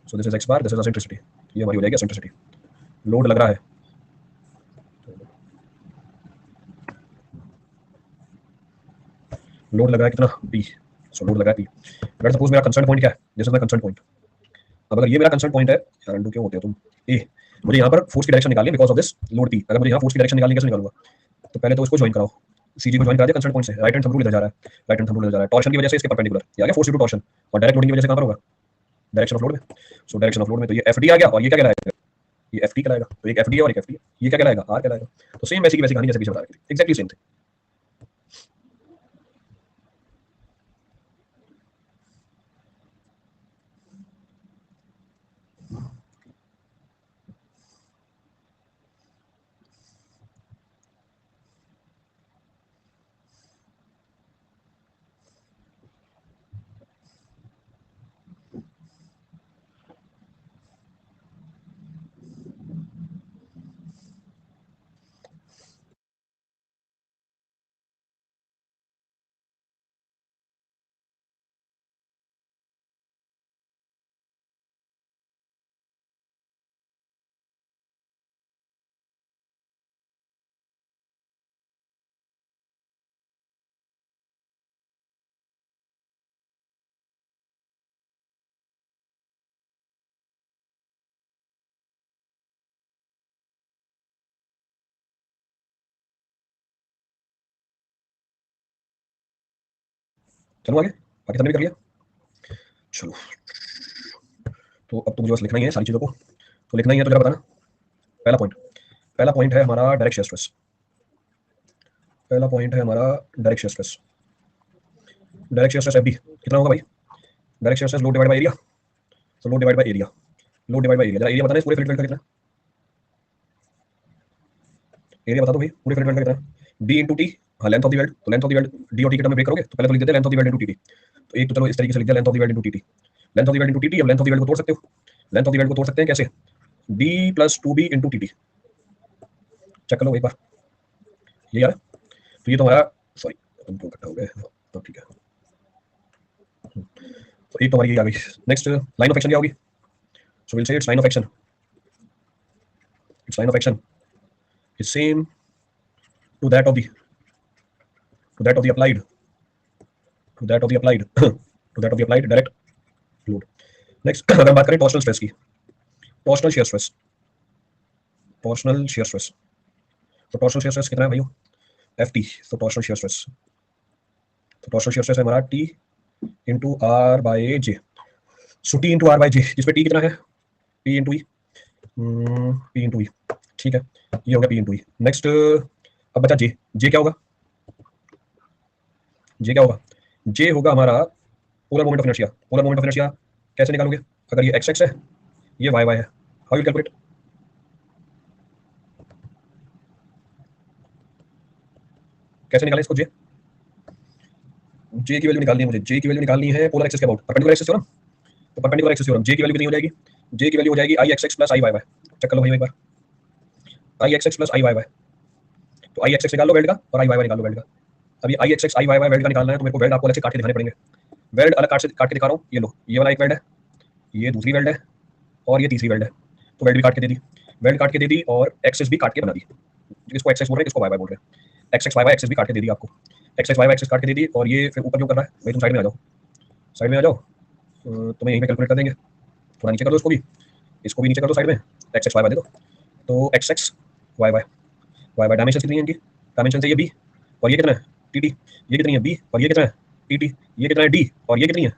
सो this is x bar, this is eccentricity. ये हमारी हो जाएगी एसेंट्रिसिटी। लोड लग रहा है, लोड लग रहा है कितना? पी। सो लोड लगा है पी। अगर सपोज मेरा कंसर्न पॉइंट क्या है? This is my concern point. अब अगर ये मेरा कंसर्न पॉइंट है, यार अंडू क्यों होते हो तुम? ए, मुझे यहाँ पर फोर्स की डायरेक्शन निकालनी है because of this load P. अगर मुझे यहाँ फोर्स की डायरेक्शन निकालनी है, कैसे निकालूंगा? तो पहले तो इसको ज्वाइन कराओ, सीजी को ज्वाइन करा दिया कंसर्न पॉइंट से, राइट हैंड थंब रूल इधर जा रहा है, राइट हैंड थंब रूल इधर जा रहा है, टॉर्शन की वजह से इसके परपेंडिकुलर, ये आ गया फोर्स टू टॉर्शन। और डायरेक्ट लोडिंग की वजह से कहां पर होगा? डायरेक्शन ऑफ लोड में। सो डायरेक्शन ऑफ लोड में तो ये एफडी आ गया, और ये क्या कहलाएगा? ये एफटी कहलाएगा। तो एक एफडी है और एक एफटी है, ये क्या कहलाएगा? आर कहलाएगा। तो सेम वैसी की वैसी कहानी जैसे पीछे बता रही थी, एक्जैक्टली सेम थिंग। चलो आगे, बाकी सबने भी कर लिया। चलो तो अब तो मुझे बस लिखना ही है सारी चीज़ों को, तो लिखना ही है तो जरा बताना। पहला पॉइंट है हमारा डायरेक्ट शेयर स्ट्रेस। पहला पॉइंट है हमारा direct shear stress. Direct shear stress F B कितना होगा भाई? Direct shear stress load divide by area, तो load divide by area, load divide by area. जरा एरिया बताना इस पूरे फिल्ड वेल्ड का कितना है? एरिया बता दो भाई पूरे फिल्ड वेल्ड का कितना है? बी इंटू टी, हाँ लेंथ ऑफ द वेल्ड, तो length of the weld D और टी के टर्म में ब्रेक करोगे तो पहले तो लिख देते हैं length of the weld into T T. तो एक तो चलो इस तरीके से लिख दिया length of the weld into T T, length of the weld into T T. अब लेंथ ऑफ द वेल्ड को तोड़ सकते हो, लेंथ ऑफ द वेल्ड को तोड़ सकते हैं कैसे? B plus two B into T T. Check कर लो एक बार, ये यार तो ये तो हमारा, सॉरी तुम तो इकट्ठा हो गए तो ठीक है। तो एक तो हमारी ये आ गई। नेक्स्ट लाइन ऑफ एक्शन क्या होगी? So will say its line of action, its line of action is same to that of the, to that of the applied, to that of the applied to that of the applied direct load. Next अगर बात करें torsional stress की, torsional shear stress, torsional shear stress, तो torsional shear stress कितना है भाइयों? ft। तो torsional shear stress, तो टॉर्शनल shear stress है हमारा t into R by J. So T into R by J, जिसमें टी कितना है? P into E, P into E, ठीक है ये हो गया पी इंटू ई। नेक्स्ट अब बचा जे, जे क्या होगा? जे क्या होगा? जे होगा हमारा polar moment of inertia. Polar moment of inertia कैसे निकालोगे? अगर ये एक्स एक्स है, ये वाई वाई है, हाउ यू कैलकुलेट? कैसे निकालें इसको? जे, जे की वैल्यू निकालनी है मुझे, जे की वैल्यू निकालनी है पोलर एक्सिस के अबाउट, परपेंडिकुलर एक्सिस थ्योरम। तो परपेंडिकुलर एक्सिस थ्योरम, जे की वैल्यू कितनी हो जाएगी? जे की वैल्यू हो जाएगी आई X X plus I Y Y. Check कर लो भाई एक बार, आई X X plus I Y Y. तो आई एक्स एक्स निकाल लो वेल्ड का और आई वाई वाई निकाल लो वेल्ड का। अभी आई एक्स एक्स आई वाई वाई वेल्ड का निकालना है तो मेरे को वेल्ड आपको अलग से काट के दिखाने पड़ेंगे। वेल्ड अलग काट के दिखा रहा हूँ, ये लो ये वाला एक वेल्ड है, ये दूसरी वेल्ड है और ये तीसरी वेल्ड है। तो वेल्ड भी काट के दे दी, वेल्ड काट के दे दी और एक्सेस भी काट के बना दी। इसको एक्सेस बोल रहे हैं, इसको वाई वाई बोल रहे हैं। X X Y Y axes भी काट के दे दी आपको, X X Y Y axes काट के दे दी। और ये फिर ऊपर क्यों कर रहा है भाई? तुम साइड में आ जाओ, साइड में आ जाओ, तुम्हें यहीं पे कैलकुलेट कर देंगे। थोड़ा नीचे कर दो इसको भी नीचे कर दो साइड में, एक्स एक्स वाई वाई दे दो। तो X X Y Y, Y Y dimension कितनी है इनकी? डायमेंशन से ये बी और ये कितना है? T T. ये कितनी है? बी और ये कितना है? T T. ये कितना है? डी और ये कितनी है?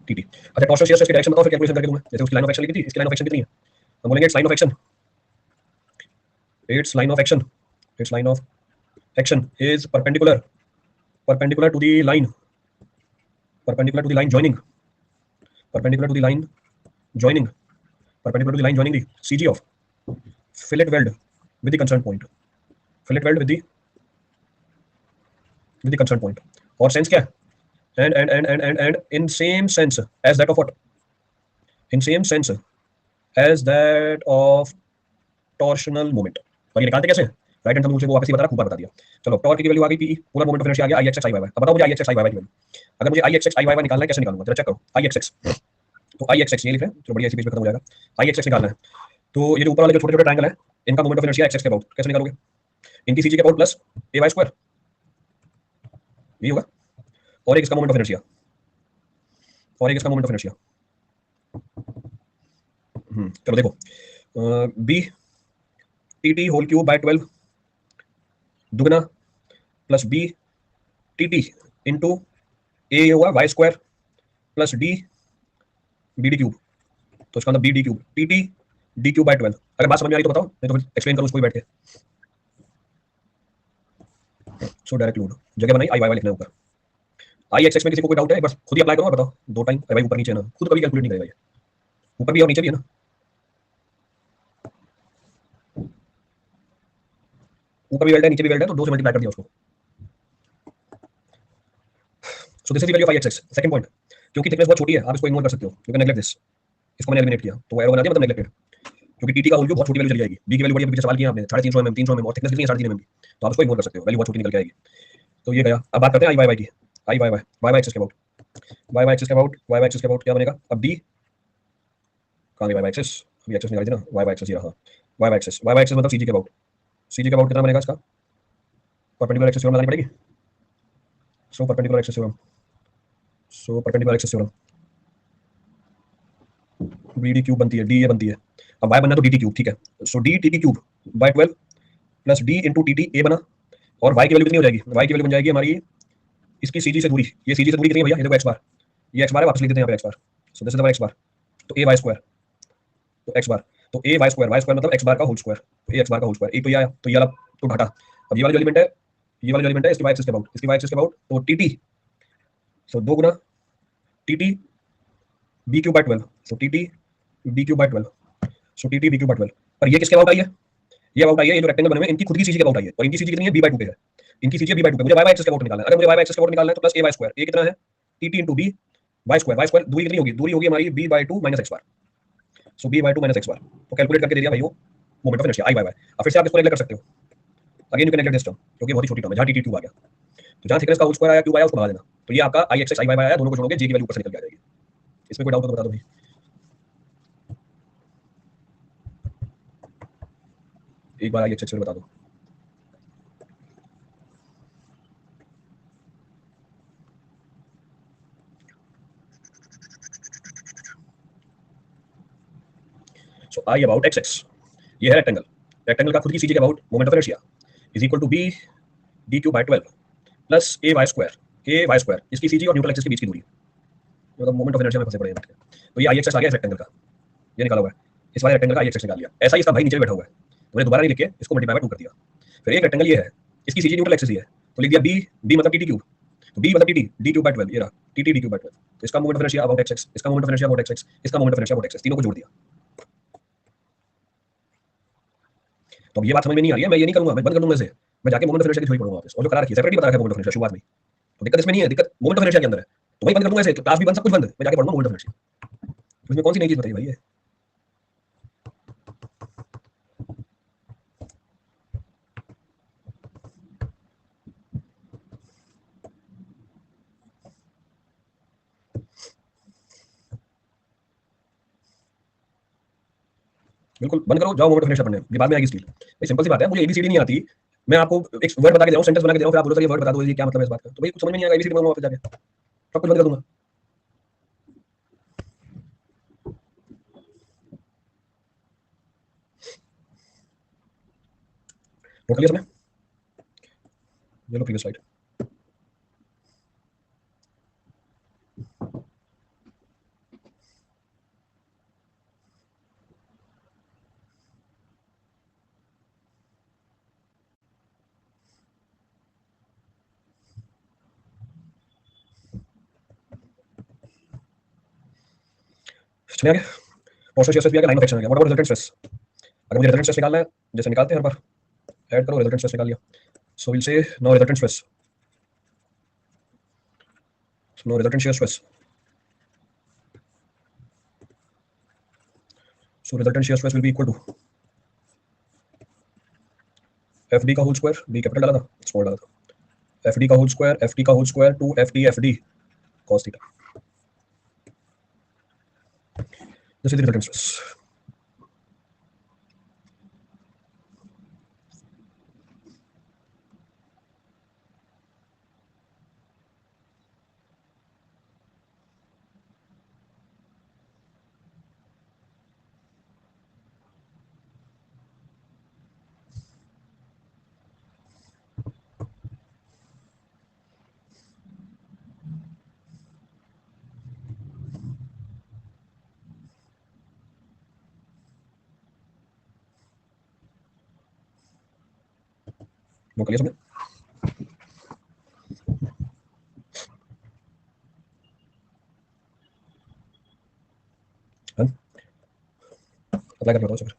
T T. अच्छा टॉर्शनल शियर स्ट्रेस की डायरेक्शन बताओ फिर कैलकुलेशन करके तुम्हें। जैसे उसकी लाइन ऑफ एक्शन लिखी थी, इसकी लाइन ऑफ एक्शन कितनी है? हम बोलेंगे it's line of action, its line of action, its line of action is perpendicular, perpendicular to the line, perpendicular to the line joining, perpendicular to the line joining, perpendicular to the line joining the CG of fillet weld with the concerned point, fillet weld with the concerned point. और sense क्या है? And in same sense as that of what? In same sense as that of torsional moment. और ये निकालते कैसे हैं? Right hand rule से वो वापस ही बता रहा, खूब बता दिया। चलो टॉर्क की वैल्यू आ गई पी, पूरा मोमेंट ऑफ इनर्शिया आ गया आई एक्स एक्स आई वाई वाई। अब बताओ मुझे आई एक्स एक्स आई वाई वाई की वैल्यू। अगर मुझे आई एक्स एक्स आई वाई वाई निकालना है कैसे निकालूंगा? जरा चेक करो आई एक्स एक्स, तो आई एक्स एक्स ये लिख रहे हैं, चलो बढ़िया इसी पेज पे खत्म हो जाएगा। आई एक्स एक्स निकालना है तो ये जो ऊपर वाले जो छोटे छोटे ट्रायंगल है इनका moment of inertia X X के अबाउट कैसे निकालोगे? इनकी सीजी के about plus A Y square, ये होगा। और एक इसका मोमेंट ऑफ इनर्शिया, और एक इसका मोमेंट ऑफ इनर्शिया। चलो देखो B T T whole cube by 12 दुगना plus B T T into A होगा Y square plus D B D cube. तो इसका मतलब B D cube T T D cube by 12। अगर बात समझ में आ रही तो बताओ, नहीं तो फिर एक्सप्लेन करो उसको भी बैठ के। सो डायरेक्ट लोड जगह बनाई आई वाई वाई लिखना है ऊपर। आई एक्स एक्स में किसी को कोई डाउट है? बस खुद ही अप्लाई करो और बताओ दो टाइम। भाई ऊपर नीचे है ना, खुद कभी कैलकुलेट नहीं करेगा ये, ऊपर भी और नीचे भी है ना। ऊपर भी वेल्ड है नीचे भी वेल्ड है, तो दो से मल्टीप्लाई कर दिया उसको। सो this is the value of I X x. Second point, क्योंकि थिकनेस बहुत छोटी है आप इसको इग्नोर कर सकते हो, यू कैन नेग्लेक्ट दिस। इसको मैंने एलिमिनेट किया तो एरो बना दिया, मतलब नेग्लेक्टेड। क्योंकि टीटी का वैल्यू बहुत छोटी वैल्यू चली जाएगी। बी की वैल्यू बढ़िया, पीछे सवाल किया आपने 350 mm 300 mm और थिकनेस कितनी है 3.5 mm की, तो आप उसको इग्नोर कर सकते हो, वैल्यू बहुत छोटी निकल के आएगी। तो ये गया। अब बात करते हैं आई वाई वाई की, I Y Y Y Y axis के अबाउट, वाई वाई एक्सिस के अबाउट, वाई वाई एक्सिस के अबाउट क्या बनेगा? अब बी कहां गई वाई वाई एक्सिस? अभी एक्सिस निकाली थी ना, वाई वाई एक्सिस ये रहा, वाई वाई एक्सिस मतलब सीजी के अबाउट। सीजी के अबाउट कितना बनेगा इसका? परपेंडिकुलर एक्सिस थ्योरम लगानी पड़ेगी। So perpendicular axis theorem, so perpendicular axis theorem B D cube बनती है, डी ये बनती है। अब वाई बनना तो डी टी क्यूब, ठीक है। So D T T cube by 12 plus D into T T A बना। और वाई की वैल्यू कितनी हो जाएगी? वाई की वैल्यू बन जाएगी हमारी इसकी सीजी से दूरी, ये सीजी से दूरी कितनी है भैया, ये देखो एक्स बार, ये एक्स बार है, वापस लिख देते हैं यहाँ पे X bar. So this is our X bar, तो ए वाई स्क्वायर, तो एक्स बार, तो ए वाई स्क्वायर मतलब एक्स बार का whole square, A X bar का होल स्क्वायर, एक तो ये आया, तो ये वाला तो घटा। अब ये वाला जो एलिमेंट है, ये वाला जो एलिमेंट है, इसकी वाई एक्सिस के अबाउट, इसकी वाई एक्सिस के अबाउट, तो टी टी, सो 2 गुना T T B cube by 12, so T T B cube by 12, so T T B cube by 12। पर ये किसके अबाउट आई है, ये अबाउट आई है, ये जो रेक्टेंगल बने हुए हैं इनकी खुद की सीजी के अबाउट आई है, और इनकी सीजी कितनी है, बी बाई 2 पे है, इनकी सीजी बी बाई 2 पे। मुझे वाई एक्सिस के अबाउट निकालना है, अगर मुझे वाई एक्सिस के अबाउट निकालना है तो plus A Y square, A कितना है T T into B Y square दूरी कितनी होगी, दूरी होगी हमारी B by 2 minus X bar, so B by 2 minus X bar, तो कैलकुलेट करके दे दिया भाई वो moment of inertia I by Y. अब फिर से आप इसको नेगलेक्ट कर सकते हो, again you can neglect this term क्योंकि बहुत ही छोटी टर्म है, जहां टी टी क्यूब आ गया, तो जहां थिकनेस का होल स्क्वायर आया क्यूब आया उसको भगा देना, तो ये आपका आई एक्स आई वाई वाई आया, दोनों को जोड़ोगे जे की वैल्यू ऊपर से निकल के आ जाएगी। इसमें कोई डाउट हो तो बता दो भाई। एक बार आई एक्स बता दो। So I about X X, ये है रेक्टेंगल, रेक्टेंगल का खुद की सीजी के about moment of inertia is equal to B D cube by 12 plus A Y square, इसकी सीजी और न्यूट्रल एक्सिस के बीच की दूरी, मतलब मोमेंट ऑफ इनर्शिया में फंसे पड़े हैं बैठ के। तो ये आई एक्स आ गया इस रेक्टेंगल का, ये निकाला हुआ है, इस वाले रेक्टेंगल का आई एक्स निकाल लिया, ऐसा ही इसका भाई नीचे बैठा हुआ है, तो मैंने दोबारा नहीं लिख के इसको मल्टीप्लाई बाय 2 कर दिया। फिर एक रेक्टेंगल ये है, इसकी सीजी न्यूट्रल एक्सिस ही है, तो लिख दिया बी, बी मतलब टी टी क्यूब, तो बी मतलब T T D cube by 12, ये रहा T T D cube by 12, तो इसका moment of inertia about X X, इसका moment of inertia about X X, इसका moment of inertia about X X, तीनों को जोड़ दिया। तो अब ये बात समझ में नहीं आ रही है, मैं ये नहीं करूंगा, मैं बंद कर दूंगा इसे, मैं जाके मोमेंट ऑफ इनर्शिया की थ्योरी पढ़ूंगा वापस, और जो करा रखी है सेपरेटली बता रखा है मोमेंट ऑफ इनर्शिया शुरुआत में, तो दिक्कत इसमें नहीं है, दिक्कत मोमेंट ऑफ इनर्शिया के अंदर है, तो वही बंद कर दूंगा इसे, क्लास भी बंद, सब कुछ बंद, मैं जाके पढ़ूंगा मोमेंट ऑफ इनर्शिया। इसमें कौन सी नई चीज बताइए भाई, ये बिल्कुल बंद करो, जाओ मोमेंट ऑफ इनर्शिया पढ़ने, ये बाद में आएगी स्टील भाई, सिंपल सी बात है, मुझे एबीसीडी नहीं आती, मैं आपको एक वर्ड बता के दे रहा हूं, सेंटेंस बना के दे रहा हूं, फिर आप बोलो सर ये वर्ड बता दो, ये क्या मतलब है इस बात का, तो भाई कुछ समझ में नहीं आएगा, एबीसीडी बनाऊंगा वापस जाके, सब कुछ बंद कर दूंगा। नोट कर लिया सबने, ये लो प्रीवियस स्लाइड। चलिए आगे, पोस्टर शेयर स्ट्रेस भी आ गया, लाइन ऑफ एक्शन आ गया, व्हाट अबाउट रिजल्टेंट स्ट्रेस, अगर मुझे रिजल्टेंट स्ट्रेस निकालना है, जैसे निकालते हैं हर बार, ऐड करो रिजल्टेंट स्ट्रेस निकाल लिया, so will say now resultant stress, now resultant shear stress, so resultant shear stress will be equal to F D का होल स्क्वायर, डी कैपिटल डाला था, स्मॉल डाला था, एफ डी का whole square to F D cos theta, this is the resultant stress. Note कर लिया सबने, apply करके बताओ सर।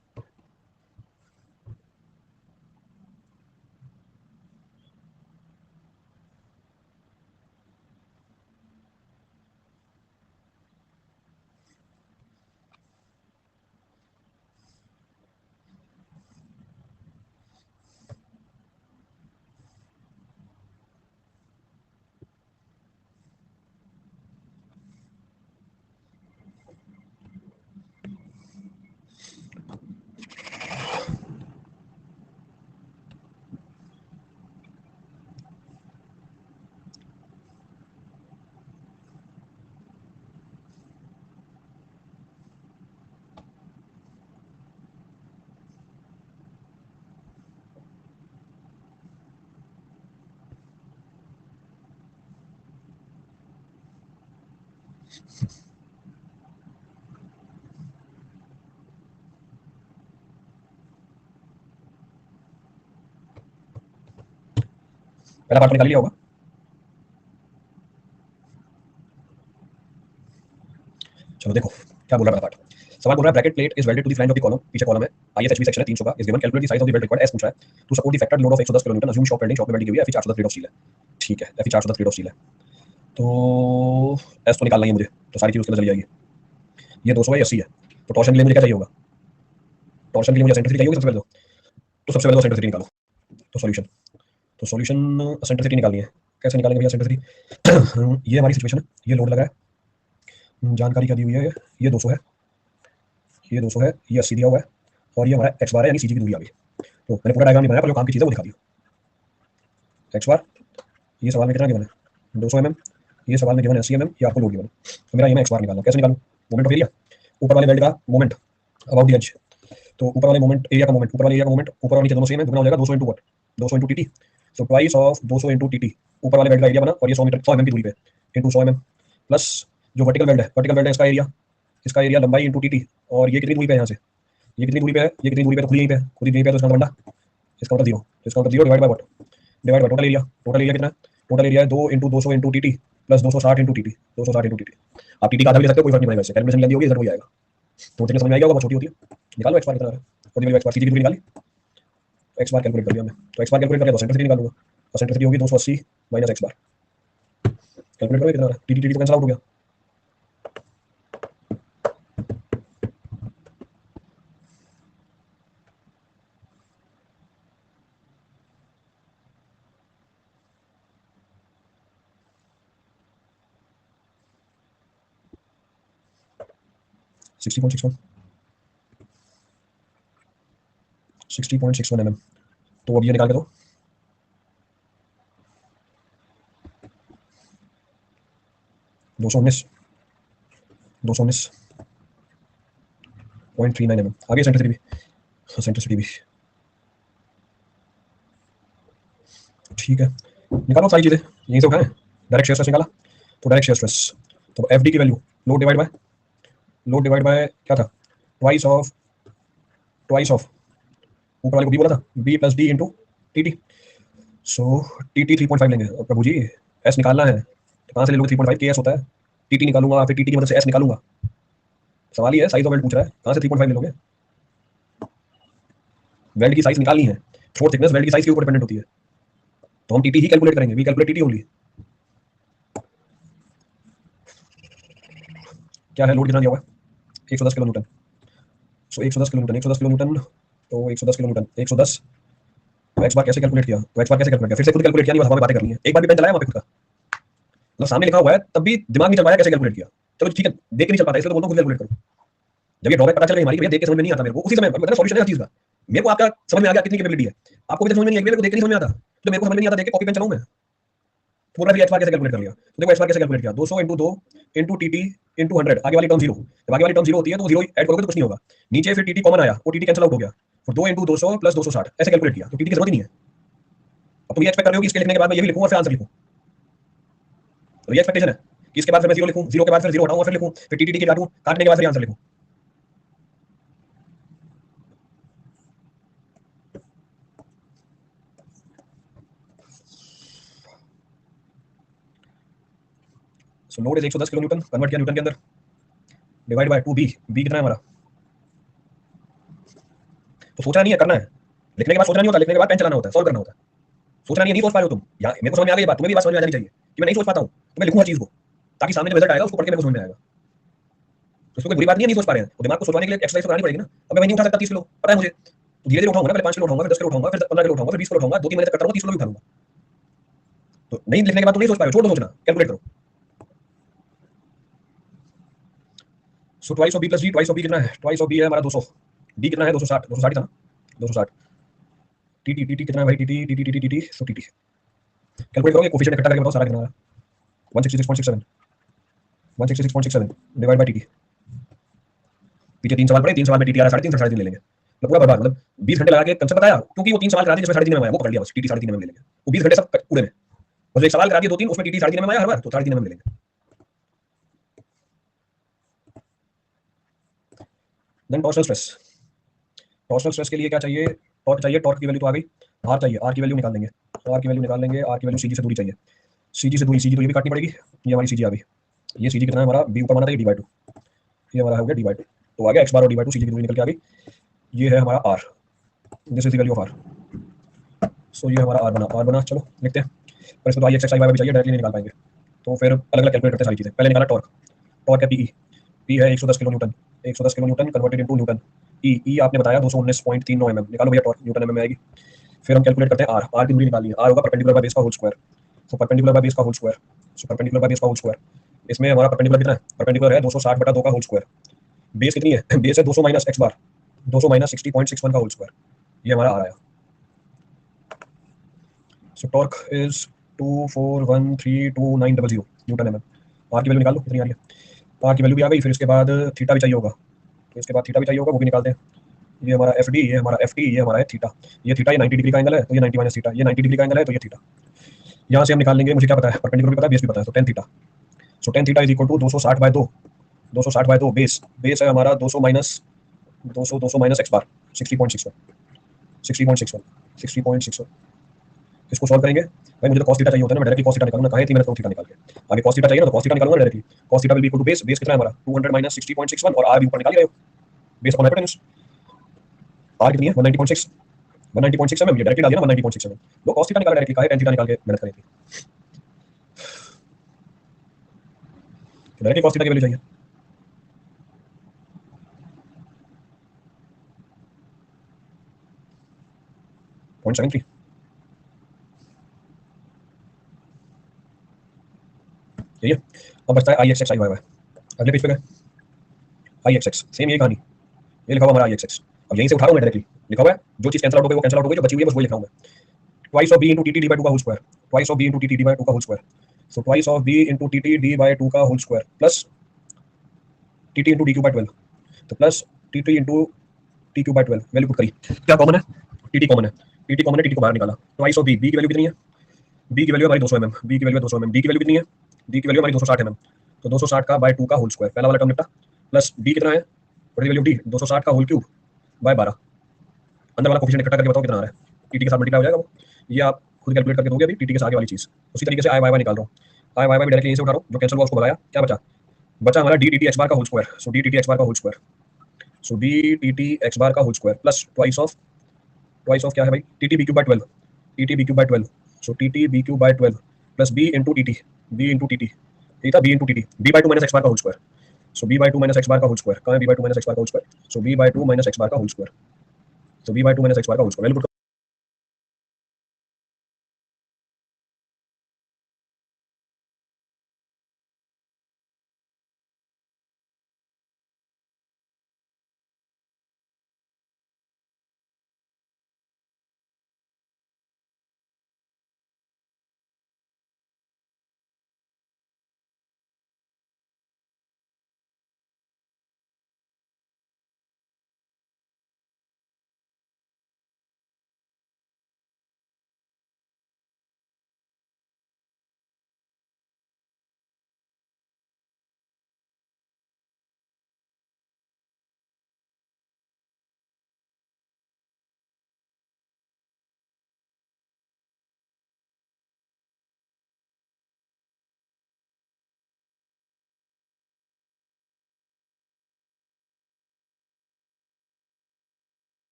पहला पार्ट निकाल लिया होगा। चलो देखो क्या बोल रहा है पार्ट। सवाल बोल रहा है bracket plate is welded to the flange of the column, पीछे कॉलम है, आईएसएचबी सेक्शन है 300 का, is given calculate the size of the weld required, as पूछ रहा है, to support the factor load of 110 kilo newton, assume shop welding, shop में welding की हुई है, एफई 410 ग्रेड ऑफ स्टील है, ठीक है, एफई 410 ग्रेड ऑफ स्टील है, तो एस तो निकालना ही है मुझे, तो सारी चीज उसके अंदर चली जाएगी। ये 200 है, 80 है, तो टॉर्शन के लिए मुझे क्या चाहिए होगा, टॉर्शन के लिए मुझे सेंट्रिसिटी चाहिए होगी सबसे पहले तो सबसे पहले तो सेंट्रिसिटी निकालो। तो सॉल्यूशन सेंट्रिसिटी निकालनी है, कैसे निकालेंगे भैया सेंट्रिसिटी ये हमारी सिचुएशन है, ये लोड लगा है, जानकारी क्या दी हुई है, ये 200 है, ये 200 है, ये 80 दिया हुआ है, और ये हमारा एक्स बार है, यानी सीजी की दूरी आ गई। तो मैंने पूरा डायग्राम नहीं बनाया, पर जो काम की चीज़ है वो दिखा दी। एक्स बार ये सवाल में कितना गिवन है 200 mm, ये सवाल में गिवन है 80 mm, ये आपको लोड गिवन है, तो मेरा ये मैं एक्स बार निकालना, कैसे निकालूं, मोमेंट ऑफ एरिया, ऊपर वाले वेल्ड का मोमेंट अबाउट द एज, तो ऊपर वाले मोमेंट एरिया का मोमेंट, ऊपर वाले एरिया का मोमेंट ऊपर और नीचे दोनों सेम है, दुगना हो जाएगा 200 into what, 200 into TT, so twice of 200 into TT, ऊपर वाले वेल्ड का एरिया बना, और ये 100 मीटर 100 mm की दूरी पे इंटू 100 mm, प्लस जो वर्टिकल वेल्ड है इसका एरिया लंबाई इंटू टीटी, और ये कितनी दूरी पे है यहाँ से, ये कितनी दूरी पे है, ये कितनी दूरी पे, तो खुद यहीं पे है, खुद यहीं पे है, तो इसका बंदा, इसका मतलब 0, इसका मतलब 0 divide by what, divide by total area कितना है, टोटल एरिया है 2 into 200 into TT plus 260 into TT, 260 into TT, आप टीटी का आधा भी ले सकते हो, कोई फर्क नहीं पड़ेगा, इससे कैलकुलेशन जल्दी होगी, रिजल्ट वही आएगा, तो देखने समझ में आएगा, बहुत छोटी होती है, निकालो एक्स बार कितना है, और ये एक्स बार सीधी दूरी निकाली, एक्स बार कैलकुलेट कर लिया हमने, तो एक्स बार कैलकुलेट करके तो सेंट्रिसिटी निकालूंगा, तो सेंट्रिसिटी होगी 280 माइनस एक्स बार, कैलकुलेट करोगे कितना आ रहा है, टीटी टीटी तो कैंसिल आउट हो गया, sixty point six one mm, तो अब ये निकाल के दो, दो सौ उन्नीस 0.39 mm, आगे सेंट्रिसिटी भी ठीक है, निकालो सारी चीजें यहीं से उठाएं, डायरेक्ट शेयर स्ट्रेस निकाला, तो डायरेक्ट शेयर स्ट्रेस, तो एफ डी की वैल्यू लोड डिवाइड बाय क्या था, ट्वाइस ऑफ ऊपर वाले को बी बोला था, B plus D into T T, so T T 3.5 लेंगे, और प्रभु जी एस निकालना है, तो कहाँ से ले लोगे, 3.5 के एस होता है, टी टी निकालूंगा, फिर टी टी की मदद से एस निकालूंगा, सवाल ही है, साइज ऑफ वेल्ड पूछ रहा है, कहाँ से 3.5 ले लोगे, वेल्ड की साइज निकालनी है, थ्रोट थिकनेस वेल्ड की साइज के ऊपर डिपेंडेंट होती है, तो हम टीटी ही कैलकुलेट करेंगे, वी कैलकुलेट टीटी ओनली, क्या है लोड कितना दिया हुआ है 110 किलो न्यूटन, सो 110 किलो न्यूटन, तो 110 किलो न्यूटन 110, तो एक्स बार कैसे कैलकुलेट किया, फिर से खुद कैलकुलेट किया, नहीं बस हमें बातें करनी है, एक बार भी पेन चलाया वहां पे खुद का, मतलब सामने लिखा हुआ है तब भी दिमाग नहीं चल पाया कैसे कैलकुलेट किया, चलो ठीक है देख के नहीं चल पाता, इसलिए तो बोलता हूं खुद कैलकुलेट करो, जब ये ड्रॉबैक पता चल गई हमारी, भैया देख के समझ में नहीं आता मेरे को, उसी समय मतलब सॉल्यूशन है हर चीज का, मेरे को आपका समझ में आ गया कितनी कैपेबिलिटी है, आपको भी समझ में नहीं आई, मेरे को देख के नहीं समझ में आता, तो मेरे को समझ में नहीं आता, देख के कॉपी पेन चलाऊं मैं, तो बोल रहा है एक्स बार कैसे कैलकुलेट कर लिया, तो देखो एक्स बार कैसे कैलकुलेट किया, 200 इंटू 2 इंटू टीटी इंटू 100, आगे वाली टर्म जीरो, जब आगे वाली टर्म जीरो होती है तो जीरो ऐड करोगे तो कुछ नहीं होगा, नीचे फिर टीटी कॉमन आया, वो टीटी कैंसिल आउट हो गया, फिर 2 इंटू 200 प्लस 260 ऐसे कैलकुलेट किया, तो टीटी की जरूरत ही नहीं है, अब तुम ये एक्सपेक्ट कर रहे हो कि इसके लिखने के बाद मैं ये भी लिखूं और फिर आंसर लिखूं, तो ये एक्सपेक्टेशन है कि इसके बाद फिर मैं जीरो लिखूं, जीरो के बाद फिर जीरो हटाऊं और फिर लिखूं, फिर टीटी के काटूं, काटने के बाद फिर आंसर लिखूं, सो load is 110 kilo Newton, convert किया न्यूटन के अंदर, डिवाइड बाय 2 बी कितना है हमारा, तो सोचना नहीं है, करना है, लिखने के बाद सोचना नहीं होता, लिखने के बाद पेन चलाना होता है, सॉल्व करना होता है, सोचना नहीं है, नहीं सोच पा रहे हो तुम, या मेरे को समझ में आ गई बात, तुम्हें भी बात समझ में आ जानी चाहिए कि मैं नहीं सोच पाता हूं, तो मैं लिखूं हर चीज को, ताकि सामने जो रिजल्ट आएगा उसको पढ़ के मेरे को समझ में आएगा, तो उसको कोई बुरी बात नहीं है नहीं सोच पा रहे हैं, तो दिमाग को सोचने के लिए एक्सरसाइज तो करानी पड़ेगी ना, अब मैं नहीं उठा सकता 30 किलो, पता है मुझे, तो धीरे धीरे उठाऊंगा ना, पहले 5 किलो उठाऊंगा, फिर 10 किलो उठाऊंगा, फिर 15 किलो उठाऊंगा, फिर 20 किलो उठाऊंगा, 2-3 महीने तक करता रहूंगा, 30 किलो भी उठा लूंगा, तो नहीं लिखने के बाद तुम नहीं सोच पा रहे हो, छोड़ दो सोचना, कैलकुलेट करो, so twice of B plus D, twice of B कितना है, ट्वाइस ऑफ बी है हमारा 200, डी कितना है 260, 260 था ना, 260, टीटी टीटी कितना है भाई, टीटी टीटी टीटी टीटी, सो टीटी कैलकुलेट करोगे, कोफिशिएंट इकट्ठा करके बताओ सारा कितना आ रहा है, 166.67, 166.67 डिवाइड बाय टीटी, पीछे 3 सवाल पड़े, 3 सवाल में टीटी आ रहा है 3.5, 3.5 ले लेंगे, मतलब पूरा बर्बाद, मतलब 20 घंटे लगा के कंसेप्ट बताया, क्योंकि वो 3 सवाल करा दिए जिसमें 3.5 में आया, वो पकड़ लिया बस, टीटी 3.5 में ले लेंगे, वो 20 घंटे सब पूरे में, बस एक सवाल करा दिए 2-3 उसमें टीटी 3.5 में आया हर बार, तो 3.5 में ले लेंगे, then torsional stress. Torsional stress के लिए क्या चाहिए? टॉर्क चाहिए, टॉर्क की वैल्यू तो आ गई। आर चाहिए, आर की वैल्यू निकाल देंगे। आर की वैल्यू निकाल लेंगे, आर की वैल्यू सीजी से दूरी चाहिए। सीजी से दूरी, सीजी तो ये भी काटनी पड़ेगी। ये हमारी सीजी आ गई। ये सीजी कितना है हमारा? बी ऊपर माना था, ये डी बाई टू। ये हमारा हो गया डी बाई टू। तो आ गया एक्स बार और डी बाई टू, सीजी की दूरी निकल के आ गई। ये है हमारा R. This is the value of R. So ये हमारा आर बना, आर बना। चलो लिखते हैं। पर इसमें तो आई एक्स एक्स आई वाई भी चाहिए, डायरेक्टली नहीं निकाल पाएंगे। तो फिर अलग अलग कैलकुलेट करते हैं सारी चीजें। पहले निकाला टॉर्क। टॉर्क है पीई। पी है 110 kilo newton. 110 kilo newton converted into newton. E आपने बताया 219.39 mm। निकालो भैया टॉर्क, न्यूटन एम में आएगी। फिर हम कैलकुलेट करते हैं आर। आर की दूरी निकालनी है। आर होगा परपेंडिकुलर बाय बेस का whole square. So perpendicular by base का whole square. So perpendicular by base का होल स्क्वायर। इसमें हमारा परपेंडिकुलर कितना है? परपेंडिकुलर है 260 बटा 2 का होल स्क्वायर। बेस कितनी है? बेस है 200 माइनस एक्स बार। 200 माइनस 60.61 का होल स्क्वायर। ये हमारा आ रहा है। So torque is 2413290 newton M. R की वैल्यू निकाल लो कितनी आ रही है। आर की वैल्यू भी आ गई। फिर इसके बाद थीटा भी चाहिए होगा। तो इसके बाद थीटा भी चाहिए होगा, वो भी निकालते हैं। ये हमारा एफ डी, ये हमारा एफ टी, ये हमारा है थीटा। ये थीटा, ये 90 डिग्री का एंगल है, तो ये 90 माइनस थीटा। ये 90 डिग्री का एंगल है, तो ये थीटा। यहाँ से हम निकाल लेंगे, मुझे क्या पता है? परपेंडिकुलर भी पता है, बेस भी पता है। तो tan theta. So tan theta is equal to 260 by 2। 260 by 2 base. बेस है हमारा 200 माइनस 200 माइनस एक्स बार। 60.61। 60.61। 60.61। इसको सॉल्व करेंगे। भाई मुझे तो cos थीटा चाहिए होता है ना, मैं डायरेक्टली cos थीटा निकालूंगा। कहाँ है 3 थीटा निकाल के आगे cos थीटा चाहिए ना, तो cos थीटा निकालूंगा directly. cos theta will be equal to base. Base कितना है हमारा? 200 माइनस 60.61 और आर भी ऊपर निकाल ही रहे हो। Base upon hypotenuse. आर कितनी है? 190.6। 190.6 mm। ये डायरेक्टली डाल दिया ना 190.6 mm। वो cos थीटा निकाल डायरेक्टली, काहे tan थीटा निकाल के मेहनत करेंगे। तो डायरेक्टली cos थीटा की वैल्यू चाहिए। 0.73। यही है। अब बचता है आई एक्स एक्स आई वाई वाई। अगले पेज पे गए। आई एक्स एक्स सेम ये कहानी। ये लिखा हुआ हमारा आई एक्स एक्स। अब यहीं से उठा रहा हूँ मैं डायरेक्टली। लिखा हुआ है जो चीज कैंसिल आउट हो गई वो कैंसिल आउट हो गई, जो बची हुई है बस वही लिख रहा हूँ मैं। Twice of B into T T D by two का whole square. Twice of B into T T D by two का whole square. So twice of B into T T D by two का whole square plus T T into D cube by 12। तो plus T T into T cube by 12। Value put करी। क्या common है? T T common है। T T common है, T T को बाहर निकाला। ट्वाइस ऑफ बी, बी की वैल्यू कितनी है? बी की वैल्यू हमारी 200 mm। बी की वैल्यू 200 mm। डी की वैल्यू कितनी है? डी की वैल्यू हमारी 260 mm। तो 260 का बाय 2 का होल स्क्वायर, पहला वाला टर्म निपटा। प्लस डी कितना है? What is value D? 260 का होल क्यूब बाय 12। अंदर वाला कोफिशिएंट इकट्ठा करके बताओ कितना आ रहा है। टीटी के साथ मल्टीप्लाई हो जाएगा वो। ये आप खुद कैलकुलेट करके दोगे अभी टीटी के आगे वाली चीज। उसी तरीके से आई वाई वाई निकाल रहा हूँ। आई वाई वाई भी डायरेक्टली यहीं से उठा रहा हूँ, जो कैंसिल हुआ उसको भगाया। क्या बचा? बचा हमारा D T T X bar का whole square. So D T T X bar का whole square. So D T T X bar का whole square plus twice of क्या है भाई? T T B cube by 12। T T B cube by 12। So T T B cube by 12 plus B into T T. B into T T. ठीक था, B into T T. B by two minus X bar का whole square. So B by two minus X bar का whole square. कहाँ है B by two minus X bar का whole square? So B by two minus X bar का whole square. So B by two minus X bar का whole square. Value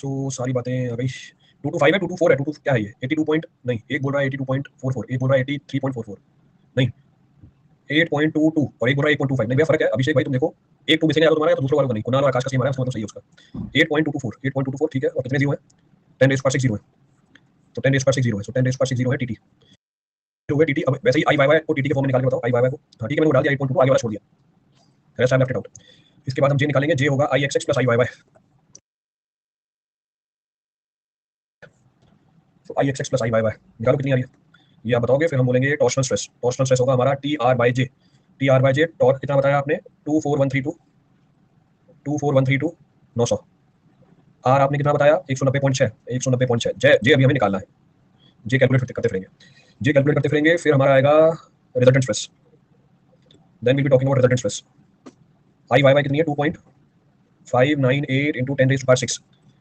so सारी बातें आ गई। 225 है, 224 है, 22 क्या है ये 82 पॉइंट नहीं, एक बोल रहा है 82.44, एक बोल रहा है 83.44, नहीं 8.22 और एक बोल रहा है 8.25, नहीं भैया फर्क है। अभिषेक भाई तुम देखो, एक टू मिसिंग है तो तुम्हारा, या तो दूसरा वाला का नहीं, कुणाल और आकाश का सेम आ रहा है, उसका मतलब सही है उसका 8.224, 8.224 ठीक है। और कितने जीरो है, 10 रेज पर 6 जीरो है, तो 10 रेज पर 6 जीरो है, सो 10 रेज पर 6 जीरो है टीटी हो गया टीटी। अब वैसे ही आई वाई वाई को टीटी के फॉर्म में निकाल के बताओ, आई वाई वाई को, हाँ ठीक है मैंने वो डाल दिया 8.22, आगे वाला छोड़ दिया, rest I left it out. इसके बाद हम जे निकालेंगे, जे होगा आई X X plus I Y Y, तो आई X X plus I Y Y निकालो कितनी आ रही है ये आप बताओगे, फिर हम बोलेंगे टॉर्शनल स्ट्रेस। टॉर्शनल स्ट्रेस होगा हमारा T R by J, T R by J torque कितना बताया आपने 24132, 24132 900, आर आपने कितना बताया 190.6, 190.6, जे जे अभी हमें निकालना है, जे कैलकुलेट करते फिरेंगे, जे कैलकुलेट करते फिरेंगे, फिर हमारा आएगा resultant stress, then will be talking about resultant stress. I Y Y कितनी है 2.598 into 10 raise power 6,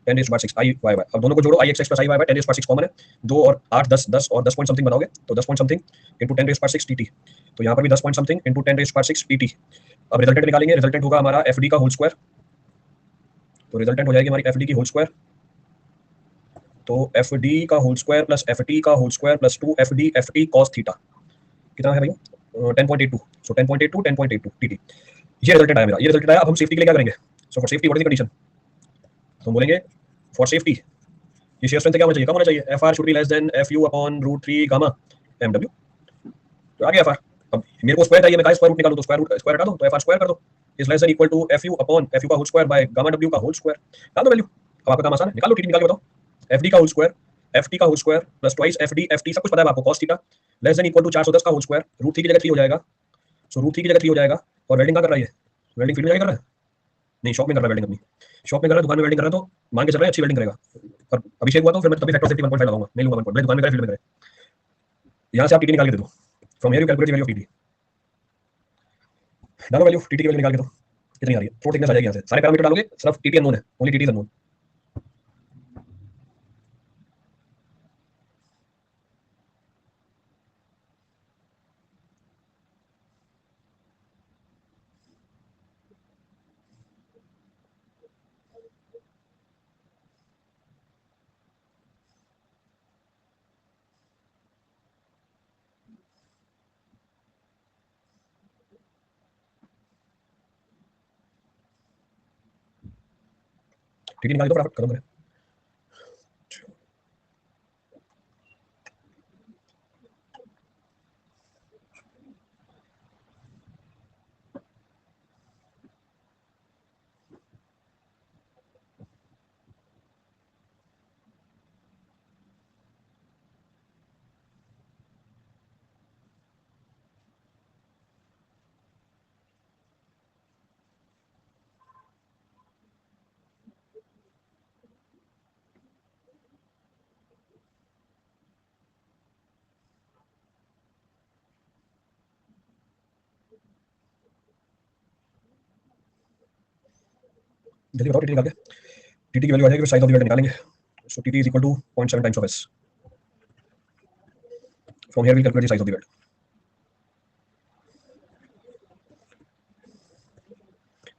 10 raise power 6 I Y Y. अब दोनों को जोड़ो, I X X plus I Y Y, 10 raise power 6 common है, 2 और 8 10 10 और 10 पॉइंट समथिंग बनाओगे तो 10 point something into 10 raise power 6 TT, तो यहाँ पर भी 10 point something into 10 raise power 6 TT. अब रिजल्टेंट निकालेंगे, रिजल्टेंट होगा हमारा एफ डी का होल स्क्वायर, तो रिजल्टेंट हो जाएगी हमारी एफ डी की होल स्क्वायर, तो एफ डी का whole square plus F T का whole square plus 2 F T cos theta कितना है भैया 10.82, सो 10.82 10.82 टीटी, ये रिजल्टेंट आया मेरा, ये रिजल्टेंट आया। अब हम सेफ्टी के लिए क्या करेंगे, so for safety what is the condition, तो हम बोलेंगे फॉर सेफ्टी ये शेयर स्ट्रेंथ क्या होना चाहिए, कम होना चाहिए, F R should be less than F U upon root 3 gamma M W, तो आ गया एफ आर। अब मेरे को स्क्वायर चाहिए, मैं कहा स्क्वायर रूट निकालूं, तो स्क्वायर हटा दो, तो एफ आर स्क्वायर कर दो is less than equal to F U upon F U का whole square by gamma W का होल स्क्वायर, डाल दो वैल्यू। अब आपका काम आसान है, निकाल लो टीटी, निकाल के बताओ एफ डी का होल स्क्वायर, एफ टी का whole square plus twice F T सब कुछ पता है आपको, cos theta less than equal to 410 का होल स्क्वायर, रूट 3 की जगह 3 हो जाएगा, सो रूट 3 की जगह 3 हो जाएगा। और वेल्डिंग का कर रहा है, वेल्डिंग फील्ड में जाकर कर रहा है, नहीं शॉप में कर रहा है वेल्डिंग, अपनी शॉप में कर रहा है, दुकान में वेल्डिंग कर रहा है, तो मान के चल रहा है अच्छी वेल्डिंग करेगा। और अभिषेक हुआ तो फिर मैं तभी फैक्टर सेफ्टी 1.5 लगाऊंगा, नहीं लूंगा 1.5, दुकान में करे फील्ड में करे। यहाँ से आप टीटी निकाल के दे दो, from here you calculate value of TT, डालो वैल्यू टीटी की वैल्यू निकाल के दो कितनी आ रही है, फ्लो थिकनेस आ जाएगी यहाँ से, सारे पैरामीटर डालोगे, सिर्फ टीटी अननोन है, only TT is unknown. TT निकाल के दो फटाफट, खत्म करें। जल्दी बताओ टीटी निकाल के, टीटी की वैल्यू आ जाएगी, फिर साइज ऑफ द वेल्ड निकालेंगे, so TT is equal to 0.7 times of S, from here we calculate the size of the weld,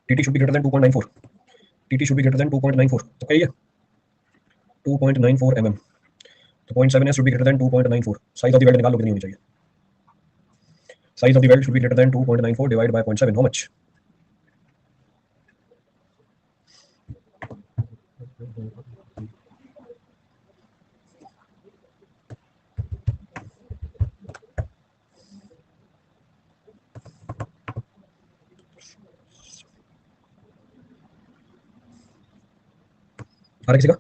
TT should be greater than 2.94, TT should be greater than 2.94, तो क्या ये 2.94 mm, तो 0.7 s should be greater than 2.94, size of the weld निकाल लो कितनी होनी चाहिए, size of the weld should be greater than 2.94 divide by 0.7, how much, हर किसी का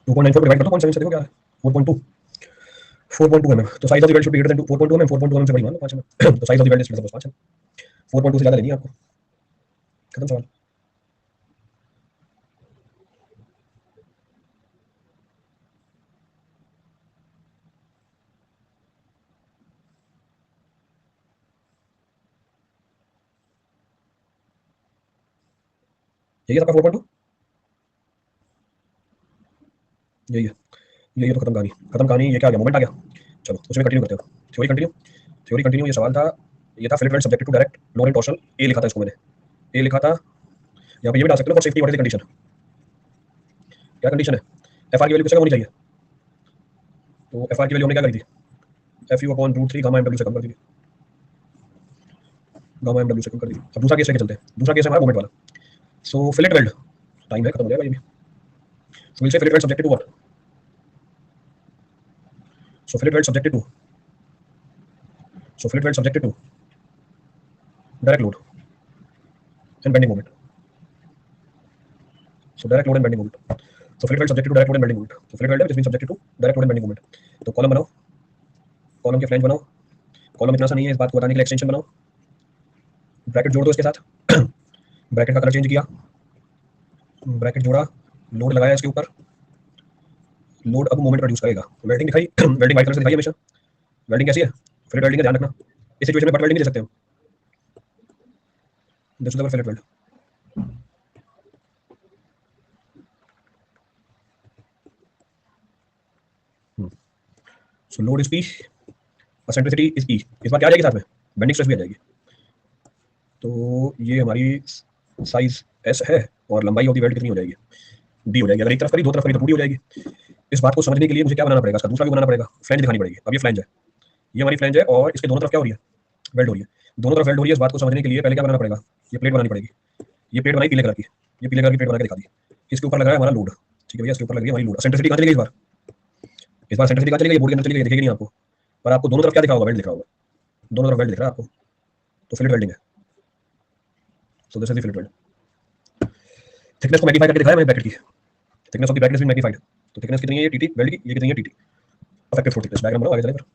2.94 डिवाइड कर दो 0.7 से, देखो क्या है 4.2, 4.2 mm, तो size of the weld should be greater then 4.2 mm, 4.2 mm से बड़ी मान लो 5 mm, तो size of the weld is greater than 5 mm, 4.2 से ज्यादा लेनी है आपको, खत्म सवाल। यही है आपका 4.2, यही है, यही है, तो खत्म कहानी, खत्म कहानी, ये क्या आ गया, मोमेंट आ गया। चलो उसमें कंटिन्यू करते हो, थ्योरी कंटिन्यू, थ्योरी कंटिन्यू। ये सवाल था, ये था fillet weld subjected to direct लोरेंट टॉर्सल, ए लिखा था इसको मैंने, ए लिखा था यहाँ पे ये भी डाल सकते हो for safety what is the condition, क्या कंडीशन है, एफ आर की वैल्यू किससे कम होनी चाहिए, तो एफ आर की वैल्यू हमने क्या करी थी, F U upon root 3 gamma M W से कम कर दी, गामा एम डब्ल्यू से कम कर दी। अब दूसरा केस लेके चलते हैं, दूसरा केस है हमारा मोमेंट वाला। सो फिलेट वेल्ड, टाइम है खत्म हो जाएगा ये भी। So will say fillet weld subjected to what, so fillet weld subjected to, so fillet weld subjected to direct load and bending moment, so direct load and bending moment, so fillet weld subjected to direct load and bending moment, so fillet weld which means subjected to direct load and bending moment। तो column बनाओ, column के flange बनाओ, column इतना सा नहीं है, इस बात को बताने के लिए एक्सटेंशन बनाओ, ब्रैकेट जोड़ दो इसके साथ ब्रैकेट का कलर चेंज किया, ब्रैकेट जोड़ा, लोड लगाया इसके ऊपर, लोड अब मोमेंट प्रोड्यूस करेगा, वेल्डिंग दिखाई वेल्डिंग वाइट कलर से दिखाई हमेशा, वेल्डिंग कैसी है, फिलेट वेल्डिंग का ध्यान रखना, इस सिचुएशन में बट वेल्डिंग दे सकते हो, this is our fillet weld. So load is P, eccentricity is E, इस बार क्या आ जाएगी साथ में, बेंडिंग स्ट्रेस भी आ जाएगी। तो ये हमारी साइज एस है और लंबाई ऑफ दी वेल्ड कितनी हो जाएगी, डी हो जाएगी। अगर एक तरफ करी, दो तरफ करी तो टू डी हो जाएगी। इस बात को समझने के लिए मुझे क्या बनाना पड़ेगा, इसका दूसरा भी बनाना पड़ेगा, फ्लैंज दिखानी पड़ेगी। अब ये फ्लैंज है, ये हमारी फ्लैंज है और इसके दोनों तरफ क्या हो रही है, वेल्ड हो रही है, दोनों तरफ वेल्ड हो रही है। इस बात को समझने के लिए पहले क्या बनाना पड़ेगा, ये प्लेट बनानी पड़ेगी, ये प्लेट बनाई पीले कलर की, ये पीले कलर की प्लेट बना के दिखा दी, इसके ऊपर लगा है हमारा लोड, ठीक है भैया, इसके ऊपर लग रही है हमारी लोड। सेंट्रिसिटी कहाँ चली गई इस बार सेंट्रिसिटी कहाँ चली गई, बोर्ड के अंदर चली गई, दिखेगी नहीं आपको, पर आपको दोनों तरफ क्या दिखा होगा, वेल्ड दिख रहा होगा, दोनों तरफ वेल्ड दिख रहा है आपको, तो फिलेट वेल्डिंग है। So this is the fillet weld. Thickness को मैग्नीफाई करके दिखाया मैंने ब्रैकेट की, thickness of the bracket is been magnified. तो थिकनेस कितनी है ये टीटी वेल्ड की, ये कितनी है TT, effective force thickness, diagram बनाओ आगे चलेगा।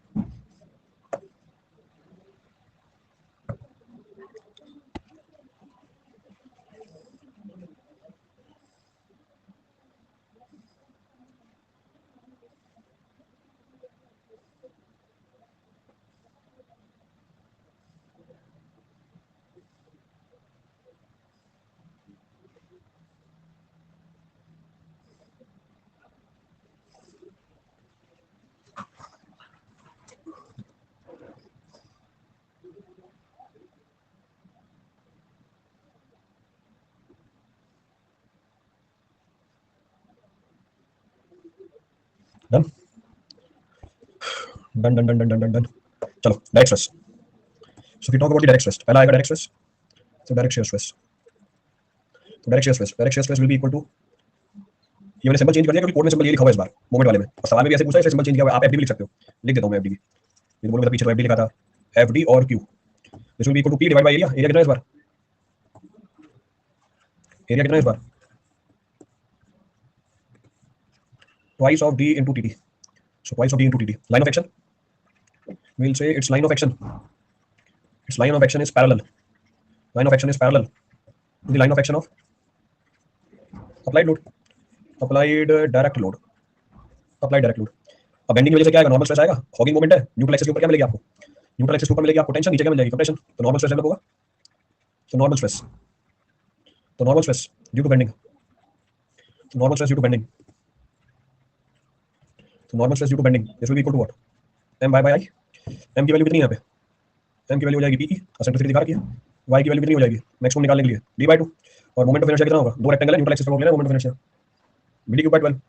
Done done done done done done done. चलो direct stress, so we talk about the direct stress. पहला आएगा डायरेक्ट स्ट्रेस, तो डायरेक्ट शियर स्ट्रेस, तो direct shear stress will be equal to, ये मैंने सिंबल चेंज कर दिया क्योंकि कोड में सिंबल ये लिखा हुआ है इस बार मोमेंट वाले में, और सवाल में भी ऐसे पूछा है, इसलिए सिंबल चेंज किया हुआ है। आप एफडी भी लिख सकते हो, लिख देता हूं मैं एफडी भी, ये बोलो, पीछे तो एफडी लिखा था, एफडी और Q, this will be equal to P divide by area. Area कितना है इस बार, एरिया कितना है इस बार, twice of d into tt, so twice of d into tt। line of action, we'll say its line of action, its line of action is parallel, line of action is parallel to the line of action of applied load, applied direct load, applied direct load। अब bending की वजह से क्या आएगा, normal stress आएगा, hogging moment है, neutral axis के ऊपर क्या मिलेगी आपको, न्यूट्रल एक्सिस के ऊपर मिलेगी आपको टेंशन, नीचे क्या मिल जाएगी, कंप्रेशन, तो नॉर्मल स्ट्रेस डेवलप होगा, तो नॉर्मल स्ट्रेस, तो normal stress due to bending, तो normal stress due to bending, तो normal stress due to bending, this will be equal to what, m by i। m की value कितनी है यहाँ पे, m की वैल्यू हो जाएगी पी, एसेंट्रिसिटी दिखा रखी है, y की वैल्यू कितनी हो जाएगी मैक्सिमम निकालने के लिए d/2, और मोमेंट ऑफ इनर्शिया कितना होगा, दो रेक्टेंगल है, न्यूट्रल एक्सिस पर लेना moment of inertia bd/12।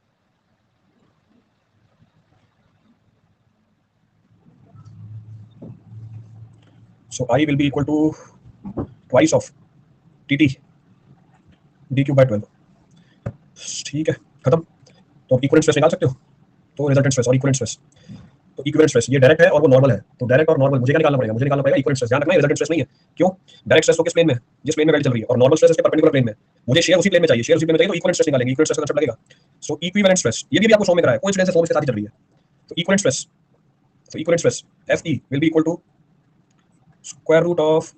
so I will be equal to twice of tt d/12। ठीक है खत्म। तो आप इक्विवेलेंट स्ट्रेस निकाल सकते हो, तो रिजल्टेंट स्ट्रेस और इक्विवेलेंट स्ट्रेस, तो इक्विवेलेंट स्ट्रेस ये डायरेक्ट है और वो नॉर्मल है, तो डायरेक्ट और नॉर्मल मुझे क्या निकालना पड़ेगा, मुझे निकालना पड़ेगा इक्विवेलेंट स्ट्रेस। ध्यान रखना है रिजल्टेंट स्ट्रेस नहीं है, क्यों, डायरेक्ट स्ट्रेस तो किस प्लेन में, जिस प्लेन में वेल्ड चल रही है, और नॉर्मल स्ट्रेस इसके परपेंडिकुलर प्लेन में, मुझे शेयर उसी प्लेन में चाहिए, शेयर उसी प्लेन में चाहिए, तो इक्विवेलेंट स्ट्रेस निकालेंगे, इक्विवेलेंट स्ट्रेस का कंसेप्ट लगेगा। सो इक्विवेलेंट स्ट्रेस ये भी आपको फॉर्म में कराया, कोइंसिडेंस फॉर्म के साथ ही चल रही है, तो equivalent stress, so equivalent stress Fe will be equal to square root of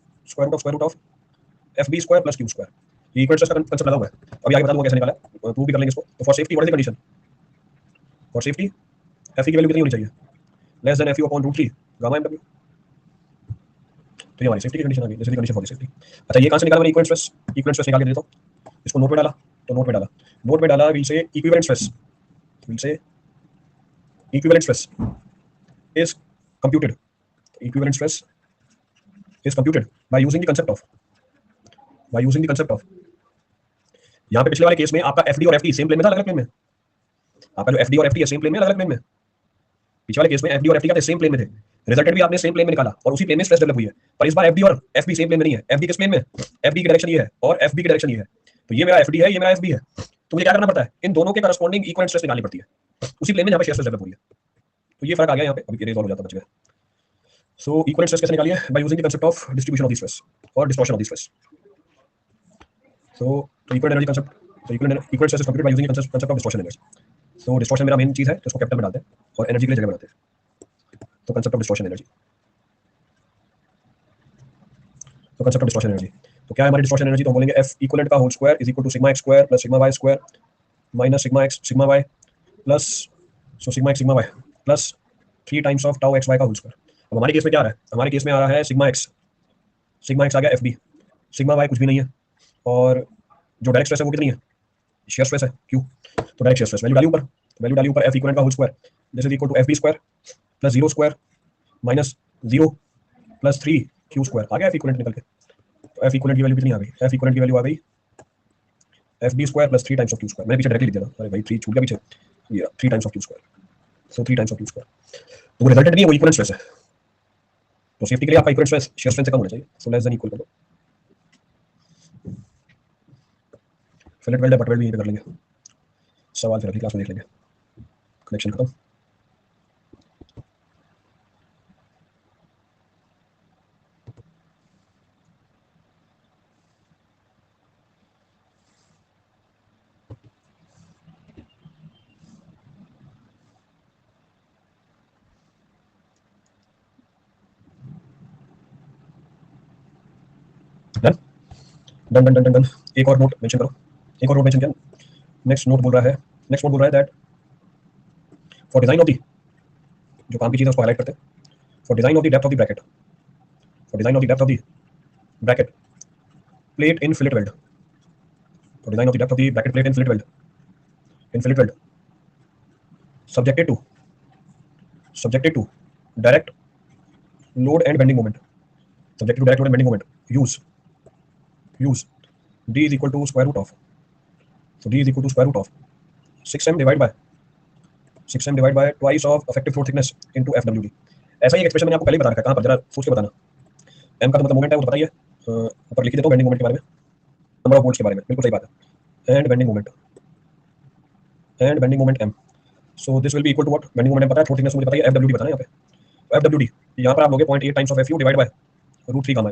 Fb square plus Q square। ये इक्विवेलेंट स्ट्रेस का कंसेप्ट लगा हुआ है, अभी आगे बता दूंगा कैसे निकाला है, प्रूव भी कर लेंगे इसको। तो for safety what is the condition, for safety Fe की वैल्यू कितनी होनी चाहिए, less than Fu upon √3 gamma mw। तो ये हमारी सेफ्टी की कंडीशन आ गई, this is the condition for the safety. अच्छा ये कहां से निकाला मैंने इक्विवेलेंट स्ट्रेस निकाल के दे देता हूं, इसको नोट में डाला, तो नोट में डाला will say equivalent stress, will say equivalent stress is computed, equivalent stress is computed by using the concept of यहाँ पे पिछले वाले केस में आपका एफडी और एफटी सेम प्लेन में था, अलग अलग प्लेन में। आपका जो एफडी और एफटी है सेम प्लेन में, अलग अलग प्लेन में। पिछले वाले केस में एफडी और एफटी का सेम प्लेन में थे, रिजल्टेंट भी आपने सेम प्लेन में निकाला और उसी प्लेन में स्ट्रेस डेवलप हुई है। पर इस बार एफडी और एफबी सेम प्लेन में नहीं है। एफडी किस प्लेन में? एफडी की डायरेक्शन ये है और एफबी की डायरेक्शन ये है। तो ये मेरा एफडी है, ये मेरा एफबी है। तो मुझे क्या करना पड़ता है? इन दोनों के करस्पॉन्डिंग इक्विवेलेंट स्ट्रेस निकालनी पड़ती है उसी प्लेन में जहां पे शेयर स्ट्रेस डेवलप हुई है। तो ये फर्क आ गया यहाँ पे, अभी रिजॉल्व हो जाता बच गया। सो इक्विवेलेंट स्ट्रेस कैसे निकालिए? By using the concept of distribution of the stress और distortion of the stress. So equivalent energy concept, तो equivalent stress is computed by using the concept of distortion energy. So distortion मेरा main चीज है, तो इसको capital में डालते हैं और एनर्जी के लिए जगह बनाते हैं। तो कांसेप्ट ऑफ डिस्टॉर्शन एनर्जी, तो कांसेप्ट ऑफ डिस्टॉर्शन एनर्जी, तो क्या है हमारी डिस्टॉर्शन एनर्जी? तो हम बोलेंगे एफ इक्विवेलेंट का whole square is equal to sigma X square plus sigma Y square minus sigma X sigma Y plus, so sigma X sigma Y plus 3 times of tau X Y का whole square. अब हमारे case में क्या आ रहा है? हमारे case में आ रहा है सिग्मा एक्स आ गया एफ बी, सिग्मा वाई कुछ भी नहीं है, और जो डायरेक्ट स्ट्रेस है वो कितनी है? शेयर स्ट्रेस है क्यू। तो डायरेक्ट शेयर स्ट्रेस वैल्यू डाली ऊपर, वैल्यू डाली ऊपर एफ इक्विवेलेंट का whole square this is equal to F B square plus 0 square minus 0 plus 3 Q square. आ गया एफ इक्विवेलेंट निकल के। तो एफ इक्विवेलेंट की वैल्यू कितनी आ गई? एफ इक्विवेलेंट की वैल्यू आ गई F B square plus 3 times of Q square. मैंने पीछे डायरेक्टली लिख दिया था, अरे भाई 3 छूट गया पीछे, ये 3 times of Q square. So 3 times of Q square, तो वो रिजल्टेंट नहीं है, वो इक्विवेलेंट स्ट्रेस है। तो सेफ्टी के लिए आपका इक्विवेलेंट स्ट्रेस शेयर स्ट्रेंथ से कम होना चाहिए। सो लेस देन इक्वल कर दो। फिलेट वेल्ड है, बट वेल्ड भी यहीं पे कर लेंगे। सवाल फिर अगली क्लास में देख लेंगे। कनेक्शन खत्म। Done done done done done. एक और नोट मेंशन करो, एक और नोट मेंशन किया। नेक्स्ट नोट बोल रहा है that for design of the, जो काम की चीज है उसको हाईलाइट करते हैं। For design of the depth of the bracket, for design of the depth of the bracket plate in fillet weld, for design of the depth of the bracket plate in fillet weld subjected to direct load and bending moment, subjected to direct load and bending moment, use d is equal to square root of, so d is equal to square root of 6m divided by twice of effective floor thickness into fwd। ऐसा ही एक expression मैंने आपको पहले ही बता रखा है, कहां पर जरा सोच के बताना। m का तो मतलब मोमेंट है, वो तो बताइए, ऊपर लिख देता हूं बेंडिंग मोमेंट के बारे में, नंबर ऑफ वोल्ट्स के बारे में, बिल्कुल सही बात है। And bending moment m, so this will be equal to what? Bending moment पता है, फ्लोर थिकनेस मुझे पता है, fwd बताना है यहाँ पे। fwd यहाँ पर आप लोगे 0.8 times of fu divide by √3 gamma.